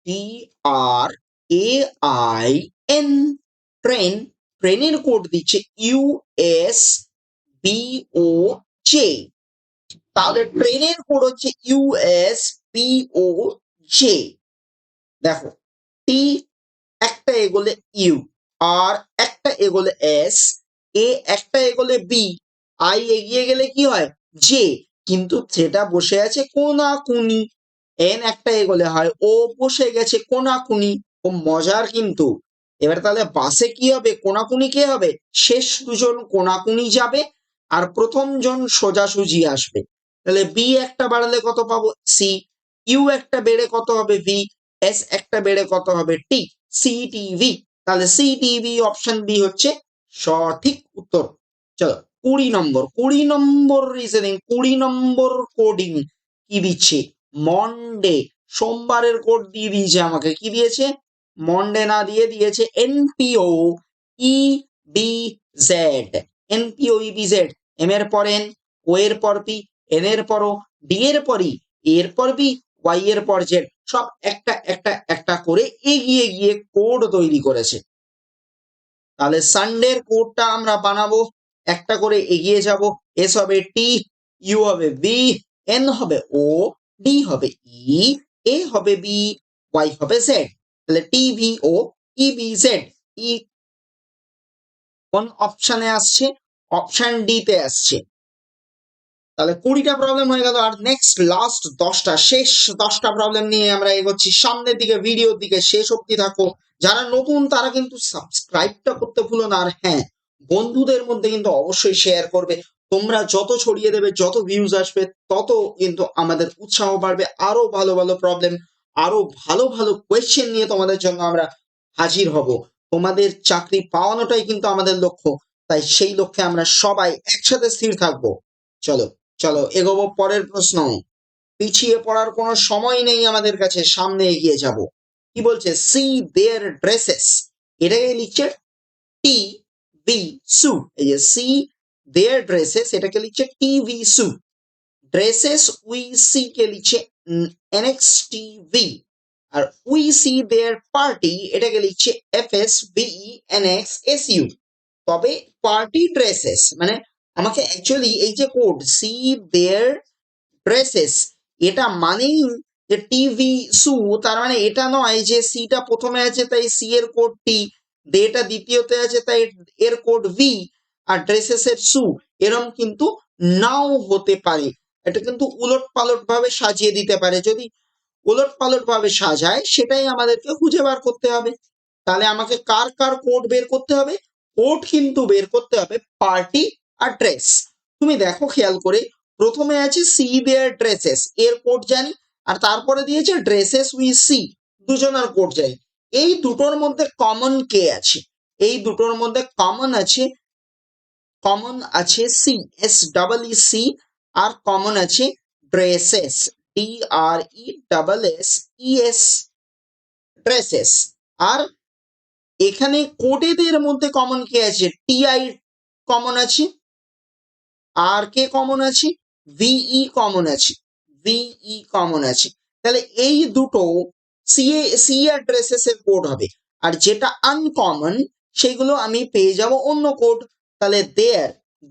TRAIN, train. ট্রেনের কোড দিচ্ছে USBOJ, তাহলে ট্রেনের কোড হচ্ছে USBOJ। দেখো টি একটা এগোলে ইউ, আর একটা এগোলে এস, এ একটা এগোলে বি, আই এগিয়ে গেলে কি হয় জে, কিন্তু যেটা বসে আছে কোনাকুনি। এন একটা এগোলে হয় ও বসে গেছে কোনাকুনি। ও মজার কিন্তু। এবার তাহলে বাসে কি হবে, কোনাকুনি কে হবে, শেষ দুজন কোনাকুনি যাবে আর প্রথম জন সোজাসুজি আসবে। তাহলে বি একটা বাড়ালে কত পাবো সি, ইউ একটা বেড়ে কত হবে ভি, এস একটা বেড়ে কত হবে টি, সিটিভি। তাহলে সিটিভি অপশন বি হচ্ছে সঠিক উত্তর। চলো 20 নম্বর রিজনিং, 20 নম্বর কোডিং কি দিচ্ছে, মন্ডে, সোমবারের কোড দিয়ে দিয়েছে আমাকে, কি দিয়েছে, মন্ডে না দিয়ে দিয়েছে এনপিও ইবিজেড, এনপিও ইবিজেড, এম এর পর এন, ও এর পর পি, এন এর পর ও, ডি এর পর ই, এর পর বি, ওয়াই এর পর জেড, সব একটা একটা একটা করে এগিয়ে গিয়ে কোড তৈরি করেছে। তাহলে সানডের কোডটা আমরা বানাবো, একটা করে এগিয়ে যাব। এস হবে টি, ইউ হবে বি, এন হবে ও, ডি হবে ই, এ হবে বি, ওয়াই হবে জেড। তাহলে টি ভি ও ই বি জেড, ই কোন অপশনে আসছে, অপশন ডি তে আসছে। তাহলে 20টা প্রবলেম হয়ে গেল। আর নেক্সট লাস্ট 10টা, শেষ 10টা প্রবলেম নিয়ে আমরা এগোচ্ছি সামনের দিকে, ভিডিওর দিকে শেষ অব্দি থাকো। যারা নতুন তারা কিন্তু সাবস্ক্রাইবটা করতে ভুলো না। আর হ্যাঁ, বন্ধুদের মধ্যে কিন্তু অবশ্যই শেয়ার করবে। তোমরা যত ছড়িয়ে দেবে, যত ভিউজ আসবে, তত কিন্তু আমাদের উৎসাহ বাড়বে। আরো ভালো ভালো প্রবলেম, আরো ভালো ভালো কোয়েশ্চেন নিয়ে তোমাদের জন্য আমরা হাজির হব। তোমাদের চাকরি পাওয়ানোটাই কিন্তু আমাদের লক্ষ্য, তাই সেই লক্ষ্যে আমরা সবাই একসাথে স্থির থাকবো। চলো চলো এগোবো পরের প্রশ্ন। পিছিয়ে পড়ার কোনো সময় নেই আমাদের কাছে, সামনে এগিয়ে যাব। কি বলছে, সি দেয়ার ড্রেসেস, এটাকে লিখছে টি ভি সু। এই যে সি দেয়ার ড্রেসেস, এটাকে লিখছে টি ভি সু। ড্রেসেস উই সি কে লিখছে এনএক্স টি ভি। আর উই সি দেয়ার পার্টি, এটাকে লিখছে F S BE NX S U. তবে পার্টি ড্রেসেস মানে আমাকে অ্যাকচুয়ালি এই যে কোড সি দেয়ার ড্রেসেস, এটা মানেই যে টিভি সু, তার মানে এটা নয় যে সিটা প্রথমে আছে তাই সি এর কোড টি, দেটা দ্বিতীয়তে আছে তাই এর কোড ভি, আর ড্রেসেস এর সু, এরম কিন্তু নাও হতে পারে। এটা কিন্তু উলট পালট ভাবে সাজিয়ে দিতে পারে। যদি উলট পালট ভাবে সাজায়, সেটাই আমাদেরকে খুঁজে বার করতে হবে। তাহলে আমাকে কার কার কোড বের করতে হবে, কোড কিন্তু বের করতে হবে পার্টি আর ড্রেস। তুমি দেখো খেয়াল করে, প্রথমে আছে সি দেয়ার ড্রেসেস, এর কোড জানি, আর তারপরে দিয়েছে ড্রেসেস উই সি, দুজনের কোড জানি। এই দুটোর মধ্যে কমন কে আছে, এই দুটোর মধ্যে কমন আছে C, S double E C, আর কমন আছে dresses, D R E double S E S, dresses. আর এখানে কোডেদের মধ্যে কমন কে আছে, টিআই কমন আছে, আর কে কমন আছে, ভিই কমন আছে, ভিই কমন আছে। তাহলে এই দুটো সি আর ড্রেসেস এর কোড হবে। আর যেটা আনকমন সেগুলো আমি পেয়ে যাব অন্য কোড। তাহলে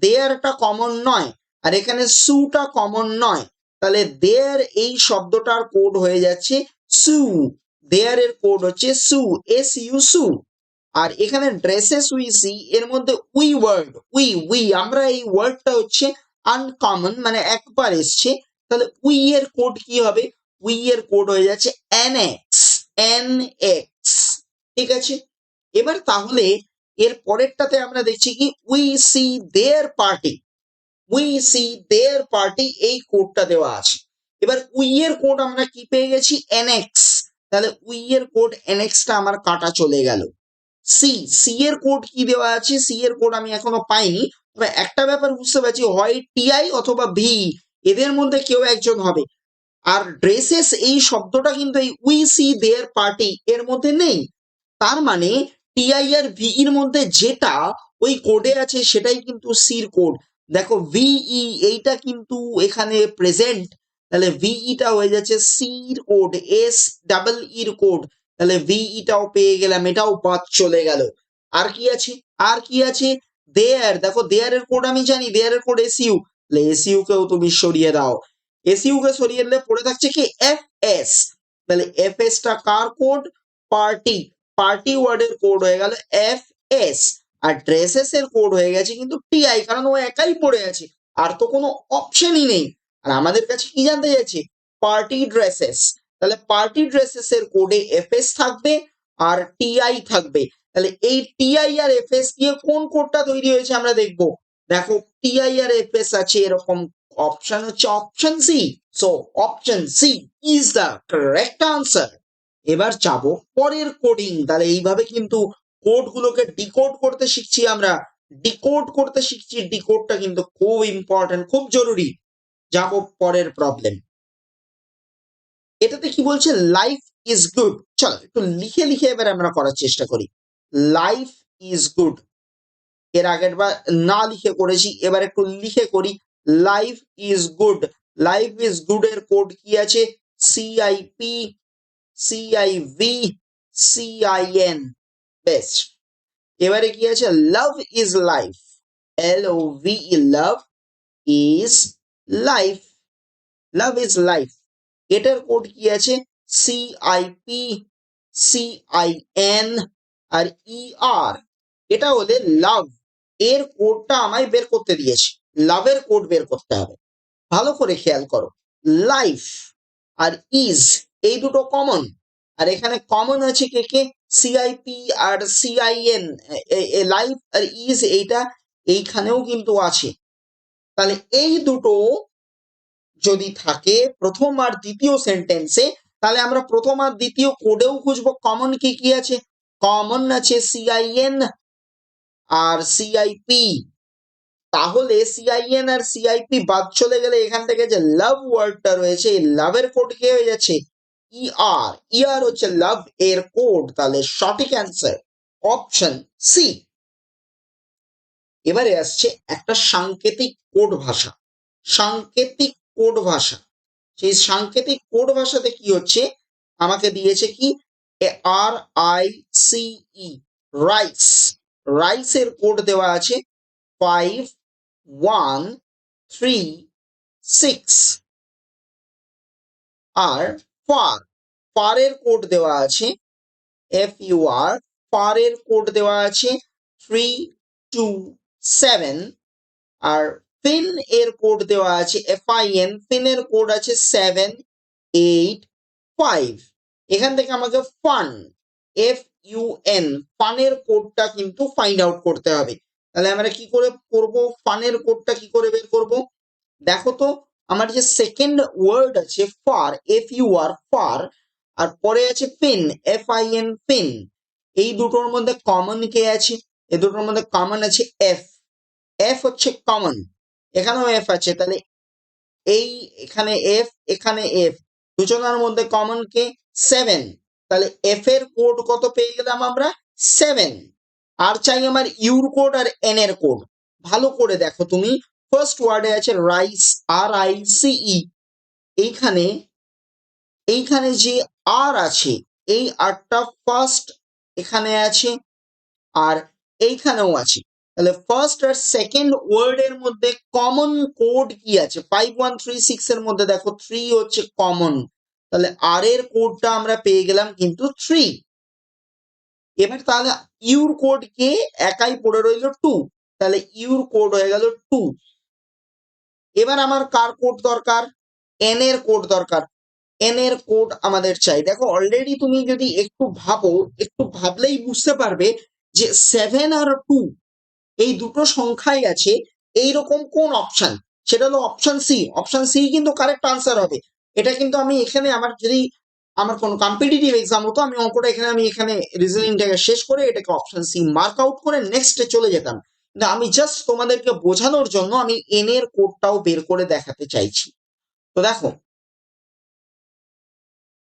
দেয়ারটা কমন নয়, আর এখানে সুটা কমন নয়। তাহলে দেয়ার এই শব্দটার কোড হয়ে যাচ্ছে সু, দেয়ার এর কোড হচ্ছে সু, এস ইউ সু। আর এখানে ড্রেসেস উই সি, এর মধ্যে উই ওয়ার্ড, উই আমরা এই ওয়ার্ডটা হচ্ছে আনকমন, মানে একবার এসছে। তাহলে উই এর কোড কি হবে, উই এর কোড হয়ে যাচ্ছে এনএক্স, এনএক্স। ঠিক আছে, এবার তাহলে এর পরেরটাতে আমরা দেখছি কি, we see their party, we see their party, এই কোডটা দেওয়া আছে। এবার উই এর কোড আমরা কি পেয়ে গেছি, এনএক্স। তাহলে উই এর কোড এনএক্সটা আমার কাটা চলে গেল। সি এর কোড কি দেওয়া আছে, সি এর কোড আমি এখনো পাইনি। তবে একটা ব্যাপার বুঝতে পারছি, হয় টিআই অথবা ভি, এদের মধ্যে কেউ একজন হবে। আর ড্রেসেস এই শব্দটা কিন্তু এই উই সি দেয়ার পার্টি এর মধ্যে নেই। তার মানে টিআই আর ভি এর মধ্যে যেটা ওই কোডে আছে সেটাই কিন্তু সির কোড। দেখো ভিই এইটা কিন্তু এখানে প্রেজেন্ট, তাহলে ভিইটা হয়ে যাচ্ছে সির কোড, এস ডাবল ইর কোড। তাহলে ভিইটাও পেয়ে গেলাম, এটাও বাদ চলে গেল। আর কি আছে, আর কি আছে, দেয়ার, দেখো দেয়ার এর কোড আমি জানি, দেয়ার এর কোড এসইউ, তাহলে এসইউ কেও তুমি সরিয়ে দাও। এসইউ কে সরিয়ে দিলে পড়ে থাকছে কি এফ এস, তাহলে এফ এস টা কার কোড, পার্টি, পার্টি ওয়ার্ডের কোড হয়ে গেল এফ এস। আর ড্রেসেস এর কোড হয়ে গেছে কিন্তু টিআই, কারণ ও একাই পড়ে আছে, আর তো কোনো অপশনই নেই। আর আমাদের কাছে কি জানতে যাচ্ছে? Party dresses. তাহলে পার্টি ড্রেসেস এর কোডে এফএস থাকবে আর টিআই থাকবে। তাহলে এই টিআই আর এফএস দিয়ে কোন কোডটা তৈরি হয়েছে আমরা দেখব। দেখো টিআই আর এফএস আছে এরকম, অপশন হচ্ছে option C. So option C is the correct answer. এবার যাবো পরের কোডিং। তাহলে এইভাবে কিন্তু কোড গুলোকে ডিকোড করতে শিখছি আমরা, ডিকোড করতে শিখছি। ডিকোডটা কিন্তু খুব ইম্পর্টেন্ট, খুব জরুরি। যাবো পরের প্রবলেম। এটাতে কি বলছে? Life is good. চলো একটু লিখে লিখে এবার আমরা করার চেষ্টা করি। লাইফ ইজ গুড, এর আগের বার না লিখে করেছি, এবার একটু লিখে করি। Life is good. Life is good এর কোড কি আছে? CIP, সিআইভি, cin. বেশ, এবারে কি আছে? Love is life. LOVE, love is life. Love is life, এটার কোড কি আছে? সিআইপি, সিআইএন আর ER। এটা হলে লাভ এর কোডটা আমায় বের করতে দিয়েছে। লাভের কোড বের করতে হবে। ভালো করে খেয়াল করো, লাইফ আর ইজ এই দুটো কমন, আর এখানে কমন আছে কে কে? সিআইপি আর সিআইএন। লাইফ আর ইজ এইটা এইখানেও কিন্তু আছে। তাহলে এই দুটো যদি থাকে প্রথম আর দ্বিতীয় সেন্টেন্সে, তাহলে আমরা প্রথম আর দ্বিতীয় কোডেও খুঁজবো কমন কি কি আছে। কমন আছে সিআইএন আর সিআইপি। তাহলে সিআইএন আর সিআইপি বাদ চলে গেলে এখান থেকে যে লাভ ওয়ার্ডটা রয়েছে, এই লাভের কোড কি হয়ে যাচ্ছে? ইআর। ইআর হচ্ছে লাভ এর কোড। তাহলে সঠিক অ্যান্সার অপশন সি। এবারে আসছে একটা সাংকেতিক কোড ভাষা। সাংকেতিক কোড ভাষা, সেই সাংকেতিক কোড ভাষাতে কি হচ্ছে? আমাকে দিয়েছে কি? RICE, rice. রাইসের কোড দেওয়া আছে 5136। আর ফার, ফারের কোড দেওয়া আছে FUR, ফারের কোড দেওয়া আছে 327। আর ফিন এর কোড দেওয়া আছে FIN, ফিনের কোড আছে 785। এখান থেকে আমাকে ফান, FUN, ফানের কোডটা কিন্তু ফাইন্ড আউট করতে হবে। তাহলে আমরা কি করে করব? ফানের কোডটা কি করে বের করব? দেখো তো, আমার যে সেকেন্ড ওয়ার্ড আছে ফার, FUR, ফার, আর পরে আছে ফিন, FIN, ফিন। এই দুটোর মধ্যে কমন কে আছে? এই দুটোর মধ্যে কমন আছে এফ। এফ হচ্ছে কমন, এখানেও এফ আছে। তাহলে এই এখানে এফ, এখানে এফ, দুজনের মধ্যে কমন কে? 7। তাহলে এফ এর কোড কত পেয়ে গেলাম আমরা? 7। আর চাই আমার ইউর কোড আর এন এর কোড। ভালো করে দেখো তুমি, ফার্স্ট ওয়ার্ডে আছে রাইস, RICE। এইখানে এইখানে যে আর আছে, এই আরটা ফার্স্ট এখানে আছে আর এইখানেও আছে। তাহলে ফার্স্ট আর সেকেন্ড ওয়ার্ড এর মধ্যে কমন কোড কি আছে? 5136 এর মধ্যে দেখো 3 হচ্ছে কমন। তাহলে আর এর কোডটা আমরা পেয়ে গেলাম কিন্তু 3। এবার তাহলে ইউর কোড কে একাই পড়ে রইল 2। তাহলে ইউর কোড হয়ে গেল 2। এবার আমার কার কোড দরকার? এন এর কোড দরকার। এন এর কোড আমাদের চাই। দেখো অলরেডি তুমি যদি একটু ভাবো, একটু ভাবলেই বুঝতে পারবে যে 7 আর 2 এই দুটো সংখ্যাই আছে এইরকম কোন অপশন? সেটা হলো অপশন সি। অপশন সি কিন্তু কারেক্ট আনসার হবে। এটা কিন্তু আমি এখানে আমার যদি আমার কোনো কম্পিটিটিভ এক্সাম হতো, আমি অঙ্কটা এখানে আমি এখানে রিজনিংটাকে শেষ করে এটাকে অপশন সি মার্ক আউট করে নেক্সটে চলে যেতাম। কিন্তু আমি জাস্ট তোমাদেরকে বোঝানোর জন্য আমি এন এর কোডটাও বের করে দেখাতে চাইছি। তো দেখো,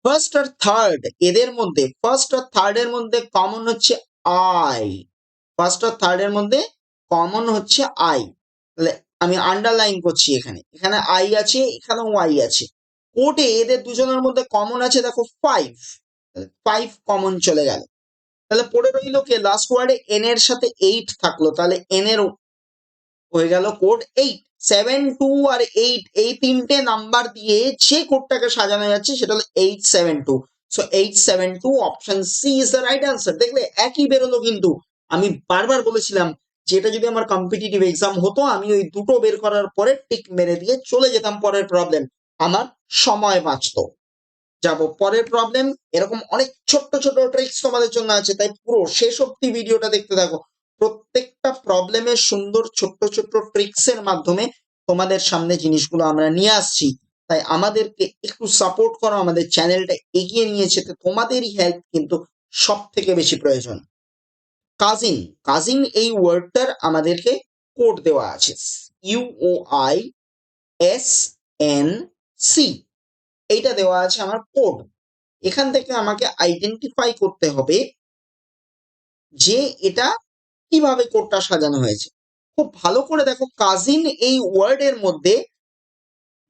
ফার্স্ট আর থার্ড এদের মধ্যে, ফার্স্ট আর থার্ড এর মধ্যে কমন হচ্ছে আই। ফার্স্ট আর থার্ড এর মধ্যে কমন হচ্ছে আই। তাহলে আমি আন্ডারলাইন করছি, এখানে এখানে আই আছে, এখানেও আই আছে। কোডে এদের দুজনের মধ্যে কমন আছে দেখো 5। 5 কমন চলে গেল। তাহলে পড়ে রইল কে? লাস্ট ওয়ার্ডে এন এর সাথে 8 থাকলো। তাহলে এন এর হয়ে গেল কোড 8। 7, 2 আর 8 এই তিনটে নাম্বার দিয়ে যে কোডটাকে সাজানো যাচ্ছে সেটা হলো 872। So 872 option C is the right answer. দেখলে একই বেরোলো কিন্তু। আমি বারবার বলেছিলাম যে এটা যদি আমার কম্পিটিটিভ এক্সাম হতো আমি ওই দুটো বের করার পরে টিক মেরে দিয়ে চলে যেতাম পরের প্রবলেম, আমার সময় বাঁচতো। যাব পরের প্রবলেম। এরকম অনেক ছোট্ট ছোট ট্রিক্স তোমাদের জন্য আছে, তাই পুরো শেষ অব্দি ভিডিওটা দেখতে থাকো। প্রত্যেকটা প্রবলেমের সুন্দর ছোট্ট ছোট্ট ট্রিক্স এর মাধ্যমে তোমাদের সামনে জিনিসগুলো আমরা নিয়ে আসছি। তাই আমাদেরকে একটু সাপোর্ট করো, আমাদের চ্যানেলটা এগিয়ে নিয়ে যেতে তোমাদেরই হেল্প কিন্তু সব থেকে বেশি প্রয়োজন। কাজিন, কাজিন এই ওয়ার্ডটার আমাদেরকে কোড দেওয়া আছে, UOISNC, এইটা দেওয়া আছে আমার কোড। এখান থেকে আমাকে আইডেন্টিফাই করতে হবে যে এটা কিভাবে কোডটা সাজানো হয়েছে। খুব ভালো করে দেখো, কাজিন এই ওয়ার্ডের মধ্যে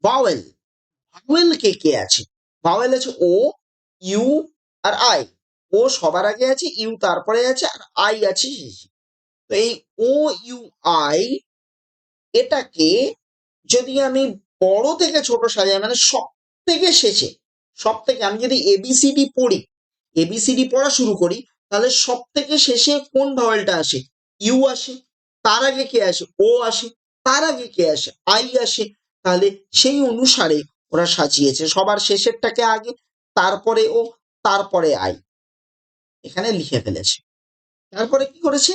ভাওয়েল, ভাওয়েল কে কে আছে? ভাওয়েল আছে ও, ইউ আর আই। ও সবার আগে আছে, ইউ তারপরে আছে, আর আই আছে শেষে। তো এই ও ইউ আই এটাকে যদি আমি বড় থেকে ছোট সাজাই, মানে সব থেকে শেষে, সব থেকে আমি যদি এবিসিডি পড়ি, এবিসিডি পড়া শুরু করি, তাহলে সব থেকে শেষে কোন ভাওয়েলটা আসে? ইউ আসে। তার আগে কে আসে? ও আসে। তার আগে কে আসে? আই আসে। তাহলে সেই অনুসারে ওরা সাজিয়েছে, সবার শেষেরটাকে আগে, তারপরে ও, তারপরে আই, এখানে লিখে ফেলেছে। তারপরে কি করেছে,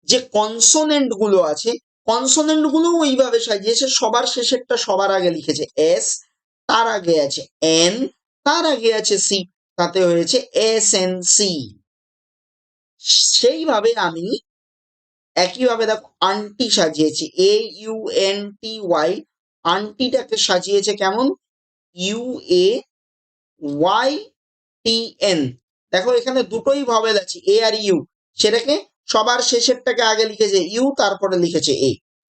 যে কনসোনেন্ট গুলো আছে, কনসোনেন্ট গুলো ওইভাবে সাজিয়েছে, সবার শেষেরটা সবার আগে লিখেছে এস, তার আগে আছে এন, তার আগে আছে সি, তাতে হয়েছে SNC। সেইভাবে আমি একইভাবে দেখো আন্টি সাজিয়েছি, AUNTY, আন্টিটাকে সাজিয়েছে কেমন? UAYTN। দেখো এখানে দুটোই ভাওয়েল আছে, এ আর ইউ, সেটাকে সবার শেষেরটাকে আগে লিখেছে ইউ, তারপরে লিখেছে এ।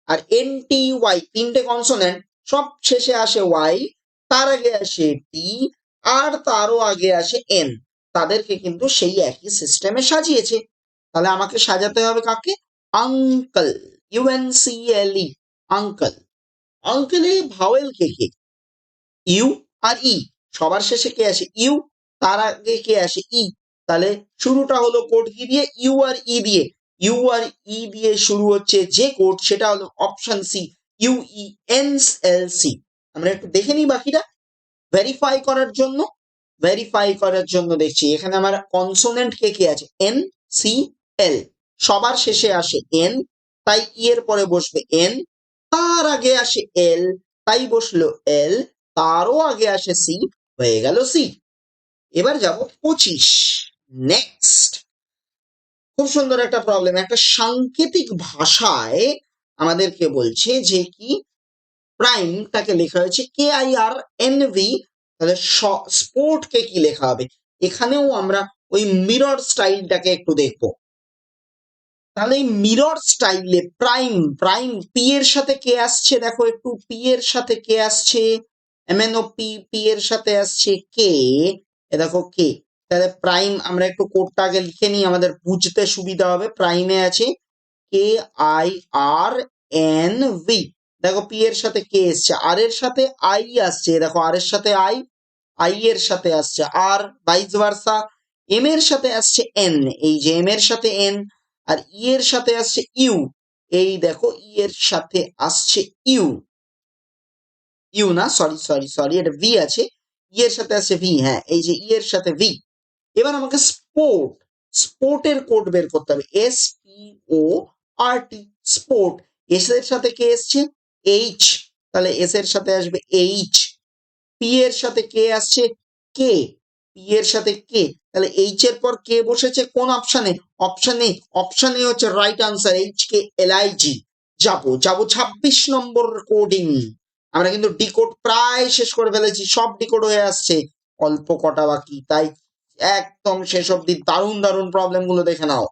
আর NTY, তিনটে কনসোনেন্ট, সব শেষে আসে ওয়াই, তার আগে আসে টি, আর তারও আগে আসে এন, তাদেরকে কিন্তু সেই একই সিস্টেমে সাজিয়েছে। তাহলে আমাকে সাজাতে হবে কাকে? Uncle, UNCLE, uncle. আঙ্কেলে ভাওয়েল কে কে? ইউ আর ই। সবার শেষে কে আসে? ইউ, তার আগে কে আসে? ই। তাহলে শুরুটা হলো কোড কি দিয়ে? ইউ আর ই দিয়ে। ইউ আর ই দিয়ে শুরু হচ্ছে যে কোড, সেটা হলো অপশন সি, UENLC। আমরা একটু দেখে নিই বাকিটা ভেরিফাই করার জন্য। ভেরিফাই করার জন্য দেখছি এখানে আমার কনসোনেন্ট কে কে আছে? NCL, সবার শেষে আসে এন, তাই ই এর পরে বসবে এন, তার আগে আসে এল, তাই বসলো এল, তারও আগে আসে সি, হয়ে গেল সি। এবার যাব 25, নেক্সট। খুব সুন্দর একটা প্রবলেম, একটা সাংকেতিক ভাষায় আমাদেরকে বলছে যে কি প্রাইমটাকে লেখা হয়েছে KIRNV, তাহলে স্পোর্ট কে কি লেখা হবে? এখানেও আমরা ওই মিরর স্টাইলটাকে একটু দেখবো। তাহলে এই মিরর স্টাইলে প্রাইম, প্রাইম পি এর সাথে কে আসছে? দেখো একটু, পি এর সাথে কে আসছে? MNOP, পি এর সাথে আসছে কে, এ দেখো কে। তাহলে প্রাইম, আমরা একটু কোডটা আগে লিখে নিই, আমাদের বুঝতে সুবিধা হবে। প্রাইমে আছে KIRNV, দেখো পি এর সাথে কে এসছে, আর এর সাথে আই আসছে, দেখো আর এর সাথে আই, আই এর সাথে আসছে আর, ভাইস ভার্সা। এম এর সাথে আসছে এন, এই যে এম এর সাথে এন, আর ই এর সাথে আসছে ইউ, এই দেখো ই এর সাথে আসছে ইউ, ইউ না, সরি সরি সরি, এটা ভি আছে, ই এর সাথে আসছে ভি, হ্যাঁ এই যে ই এর সাথে ভি। এবার আমাকে স্পোর্ট, স্পোর্টের কোড বের করতে হবে, SPORT, স্পোর্ট। এস এর সাথে কে এসছে? এইচ, তাহলে এস এর সাথে আসবে এইচ। পি এর সাথে কে আসছে? কে, পি এর সাথে কে, তাহলে এইচ এর পর কে বসেছে কোন অপশনে? অপশনে, অপশনে হচ্ছে রাইট আনসার, HKLIG। যাবো যাবো 26 নম্বর কোডিং। আমরা কিন্তু ডিকোড প্রায় শেষ করে ফেলেছি, সব ডিকোড হয়ে আসছে, অল্প কটা বাকি, তাই একদম শেষ অব্দি দারুণ দারুণ প্রবলেম গুলো দেখে নাও।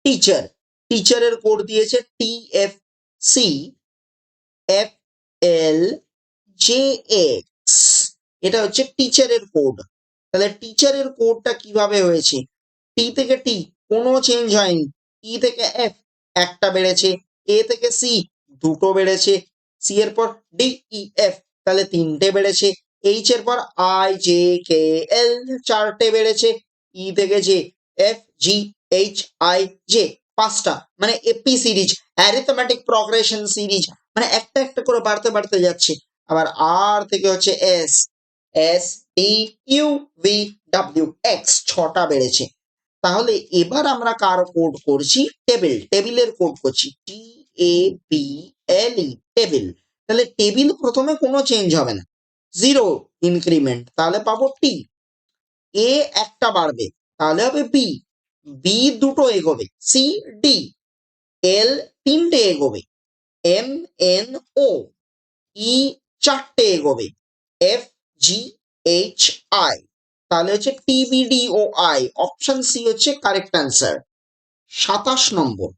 টিচার, টিচারের কোড দিয়েছে TFCFLJX, এটা হচ্ছে টিচারের কোড। তাহলে টিচারের কোডটা কিভাবে হয়েছে? টি থেকে টি কোনো চেঞ্জ হয়নি, ই থেকে এফ একটা বেড়েছে, এ থেকে সি দুটো বেড়েছে, সি এর পর ডি ই এফ তাহলে তিনটে বেড়েছে, এইচ এর পর আই জে কে এল চারটে বেড়েছে, ই থেকে J F G H I J, পাঁচটা, মানে AP series, arithmetic progression series, মানে একটা একটা করে বাড়তে বাড়তে যাচ্ছে। আবার আর থেকে হচ্ছে S, S T U V W x, ছটা বেড়েছে। তাহলে এবার আমরা কার কোড করছি? টেবিল, টেবিলের কোড করছি, টি A B L E, table. তাহলে টেবিল প্রথমে কোনো চেঞ্জ হবে না, জিরো ইনক্রিমেন্ট, তাহলে পাবো টি। এ একটা বাড়বে, তাহলে হবে বি, বি দুটো এগোবে, সি ডি, এল তিনটে এগোবে, এম এন ও, ই চারটে এগোবে, এফ জি এইচ আই, তাহলে হচ্ছে T B D O I, option C হচ্ছে কারেক্ট অ্যান্সার। 27 নম্বর,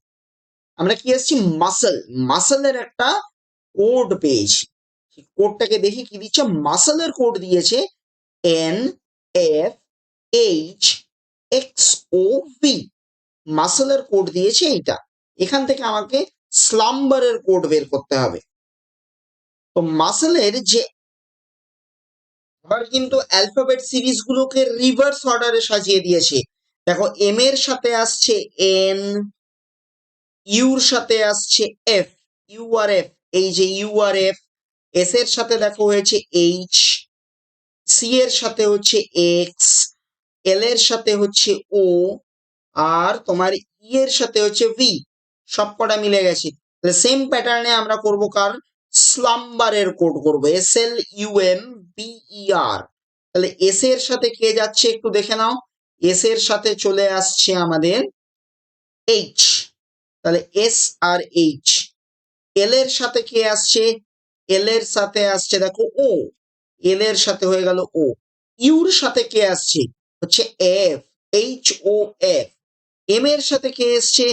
আমরা কি আসছি? মাসেল, মাসেলের একটা কোড পেয়েছি। কোডটাকে দেখি কি দিচ্ছে। মাসেলের কোড দিয়েছে এন এফ এইচ এক্স ও ভি, মাসেলের কোড দিয়েছে এইটা। এখান থেকে আমাকে স্লাম্বারের কোড বের করতে হবে। তো মাসেলের যে, আবার কিন্তু অ্যালফাবেট সিরিজ গুলোকে রিভার্স অর্ডারে সাজিয়ে দিয়েছে। দেখো, এম এর সাথে আসছে এন, ইউর সাথে আসছে এফ, ইউ আর এফ, এই যে ইউ আর এফ, এস এর সাথে দেখো হয়েছে এইচ, সি এর সাথে হচ্ছে এক্স, এল এর সাথে হচ্ছে ও, আর তোমার ই এর সাথে হচ্ছে ভি, সবকটা মিলে গেছে। সেম প্যাটার্নে আমরা করব কার? স্লাম্বারের কোড করব, S L U M B E R. তাহলে এস এর সাথে কে যাচ্ছে একটু দেখে নাও। এস এর সাথে চলে আসছে আমাদের এইচ, তাহলে এস আর এইচ। এল এর সাথে কে আসছে? এল এর সাথে আসছে দেখো ও, এল এর সাথে হয়ে গেল ও। ইউর সাথে কে আসছে? হচ্ছে F, H O F. M এর সাথে কে এসছে?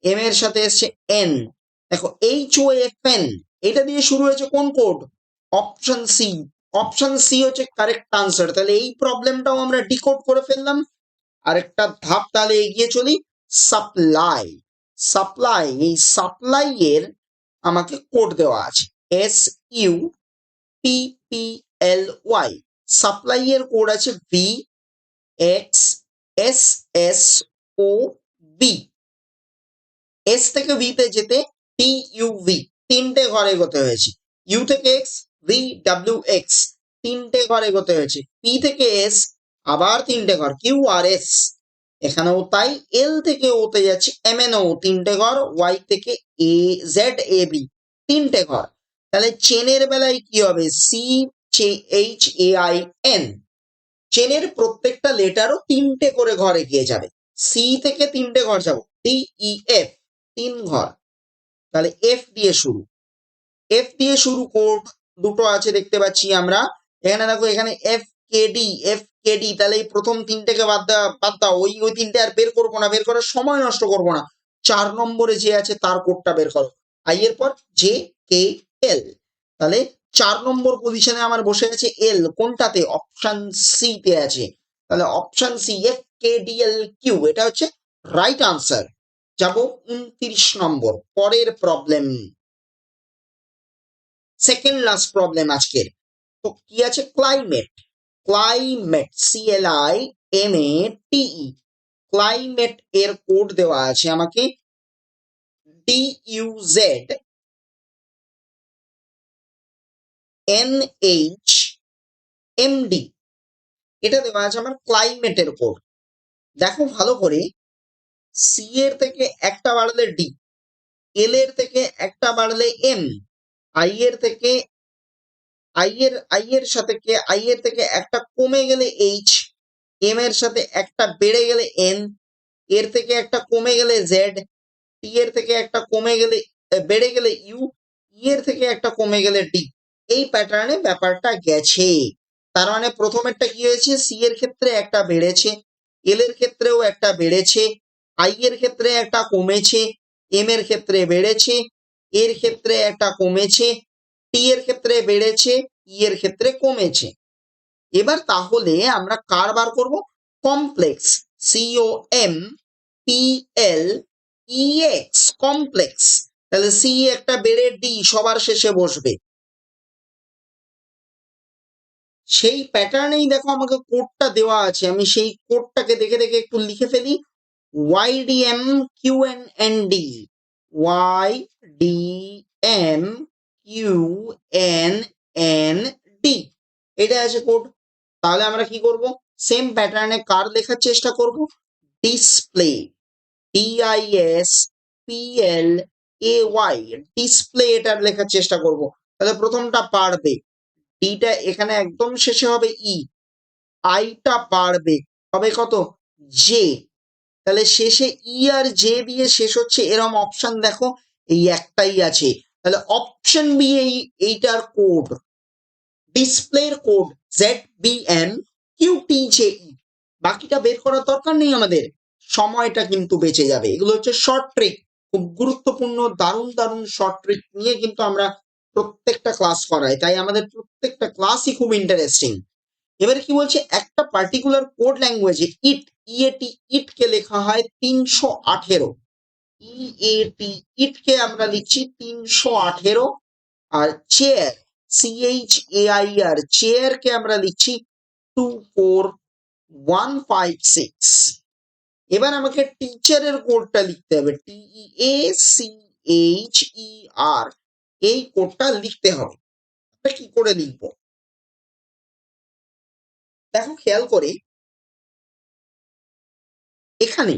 এম এর সাথে এসছে এন। দেখো এইচ ও এফ এন, এটা দিয়ে শুরু হয়েছে কোন কোড? অপশন সি, অপশন সি হচ্ছে কারেক্ট আনসার। তাহলে এই প্রবলেমটাও আমরা ডিকোড করে ফেললাম। আরেকটা ধাপ তাহলে এগিয়ে চলি, সাপ্লাই। সাপ্লাই, এই সাপ্লাই এর আমাকে কোড দেওয়া আছে, S U P P L Y. Supply এর কোড আছে V X S S O B. S থেকে ভি তে যেতে টি ইউ ভি, তিনটে ঘরে এগোতে হয়েছে। ইউ থেকে এক্স, ভি ডাব্লিউ এক্স, তিনটে ঘর এগোতে হয়েছে। পি থেকে এস, আবার তিনটে ঘর, কিউ আর এস, এখানেও তাই। এল থেকে ওতে যাচ্ছে এম এন ও, তিনটে ঘর। ওয়াই থেকে এ জেড এ বি, তিনটে ঘর। তাহলে চেনের বেলায় কি হবে? C H A I N, চেনের প্রত্যেকটা লেটারও তিনটে করে ঘর এগিয়ে যাবে। সি থেকে তিনটে ঘর যাবো, ডি ই এফ, তিন ঘর। তাহলে এফ দিয়ে শুরু, এফ দিয়ে শুরু কোড দুটো আছে দেখতে পাচ্ছি আমরা। এখানে দেখো, এখানে F K D, F K D, তাহলে এই প্রথম তিনটেকে বাদ দাও, ওই ওই তিনটে আর বের করবো না, বের করার সময় নষ্ট করবো না। 4 নম্বরে যে আছে তার কোডটা বের করো, আই এর পর জে কে এল। তাহলে 4 নম্বর পজিশনে আমার বসে আছে এল, কোনটাতে? অপশন সি তে আছে। তাহলে option C, F K D L Q, এটা হচ্ছে রাইট আনসার। যাব 29 নম্বর, পরের প্রবলেম, সেকেন্ড লাস্ট প্রবলেম আজকের। তো কি আছে? Climate, climate, C L I M A T E, climate এর কোড দেওয়া আছে আমাকে, D U Z N H M D, এটা দেওয়া আছে আমার ক্লাইমেটের কোড। দেখো ভালো করে, সি এর থেকে একটা বাড়লে ডি, এল এর থেকে একটা বাড়লে এম, আই এর থেকে আই এর সাথে কে, আই এর থেকে একটা কমে গেলে এইচ, এম এর সাথে একটা বেড়ে গেলে এন, এর থেকে একটা কমে গেলে জেড, টি এর থেকে একটা কমে গেলে বেড়ে গেলে ইউ, ই এর থেকে একটা কমে গেলে ডি। এই প্যাটার্নে ব্যাপারটা গেছে। তার মানে প্রথমেরটা কি হয়েছে? সি এর ক্ষেত্রে একটা বেড়েছে, এল এর ক্ষেত্রেও একটা বেড়েছে, আই এর ক্ষেত্রে একটা কমেছে, এম এর ক্ষেত্রে বেড়েছে, এর ক্ষেত্রে একটা কমেছে, টি এর ক্ষেত্রে বেড়েছে, ই এর ক্ষেত্রে কমেছে। এবার তাহলে আমরা কার বার করব? Complex, C O M P L E X, complex. তাহলে সি একটা বেড়ে ডি সবার শেষে বসবে। সেই প্যাটার্নেই দেখো আমাকে কোডটা দেওয়া আছে, আমি সেই কোডটাকে দেখে দেখে একটু লিখে ফেলি। YDM QNND, YDM QNND, এটা আছে কোড। তাহলে আমরা কি করব, সেম প্যাটার্নে কার লেখার চেষ্টা করব, ডিসপ্লে, DISPLAY, ডিসপ্লে এটার লেখার চেষ্টা করব। তাহলে প্রথমটা পারবে, ডিটা এখানে একদম শেষে হবে ই, আইটা পারবে হবে কত, জে। তাহলে শেষে ই আর জে দিয়ে শেষ হচ্ছে এরকম অপশন দেখো এই একটাই আছে। তাহলে অপশন বি এইটার কোড, ডিসপ্লের কোড ZBNQTJE। বাকিটা বের করার দরকার নেই আমাদের, সময়টা কিন্তু বেঁচে যাবে। এগুলো হচ্ছে শর্ট ট্রিক, খুব গুরুত্বপূর্ণ দারুণ দারুণ শর্ট ট্রিক নিয়ে কিন্তু আমরা প্রত্যেকটা ক্লাস করাই, তাই আমাদের প্রত্যেকটা ক্লাসই খুব ইন্টারেস্টিং। এবারে কি বলছে, একটা পার্টিকুলার কোড ল্যাঙ্গুয়েজে ইএটি ইটকে লেখা হয় 318, ইএটি ইটকে আমরা লিখছি 318। আর চেয়ার, CHAIR চেয়ারকে আমরা লিখছি 24156। এবার আমাকে টিচারের কোডটা লিখতে হবে, TEACHER, এই কোডটা লিখতে হবে। আমরা কি করে লিখবো দেখো খেয়াল করে, এখানে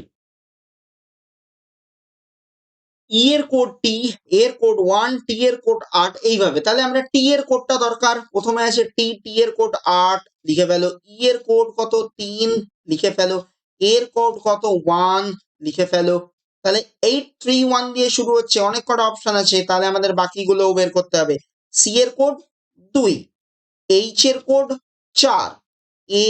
ই এর কোড টি, এর কোড 1, টি এর কোড 8, এইভাবে। তাহলে আমরা টি এর কোডটা দরকার, প্রথমে আছে টি, টি এর কোড 8 লিখে ফেলো, ই এর কোড কত 3 লিখে ফেলো, এর কোড কত 1 লিখে ফেলো। তাহলে 831 দিয়ে শুরু হচ্ছে, অনেক কটা অপশন আছে, তাহলে আমাদের বাকিগুলোও বের করতে হবে। সি এর কোড 2, এইচ এর কোড 4, এ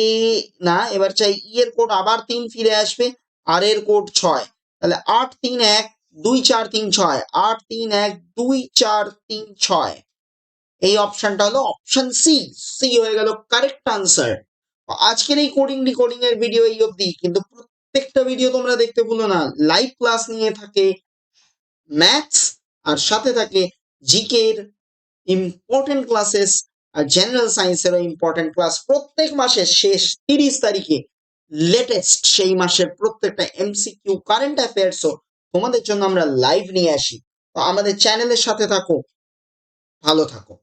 না এবার চাই ই এর কোড আবার 3 ফিরে আসবে, আর এর কোড 6। তাহলে 8 3 1 2 4 3 6, 8 3 1 2 4 3 6, এই অপশনটা হলো অপশন সি। সি হয়ে গেল কারেক্ট আনসার। আজকের এই কোডিং রিকোডিং এর ভিডিও এই অবধি, কিন্তু প্রত্যেকটা ভিডিও তোমরা দেখতে ভুলো না, লাইভ ক্লাস নিয়ে থাকে ম্যাথস, আর সাথে থাকে জিকে এর ইম্পর্টেন্ট ক্লাসেস, আর জেনারেল সায়েন্সেরও ইম্পর্টেন্ট ক্লাস। প্রত্যেক মাসের শেষ 30 তারিখে লেটেস্ট সেই মাসের প্রত্যেকটা MCQ কারেন্ট অ্যাফেয়ার্সও তোমাদের জন্য আমরা লাইভ নিয়ে আসি। তো আমাদের চ্যানেলের সাথে থাকো, ভালো থাকো।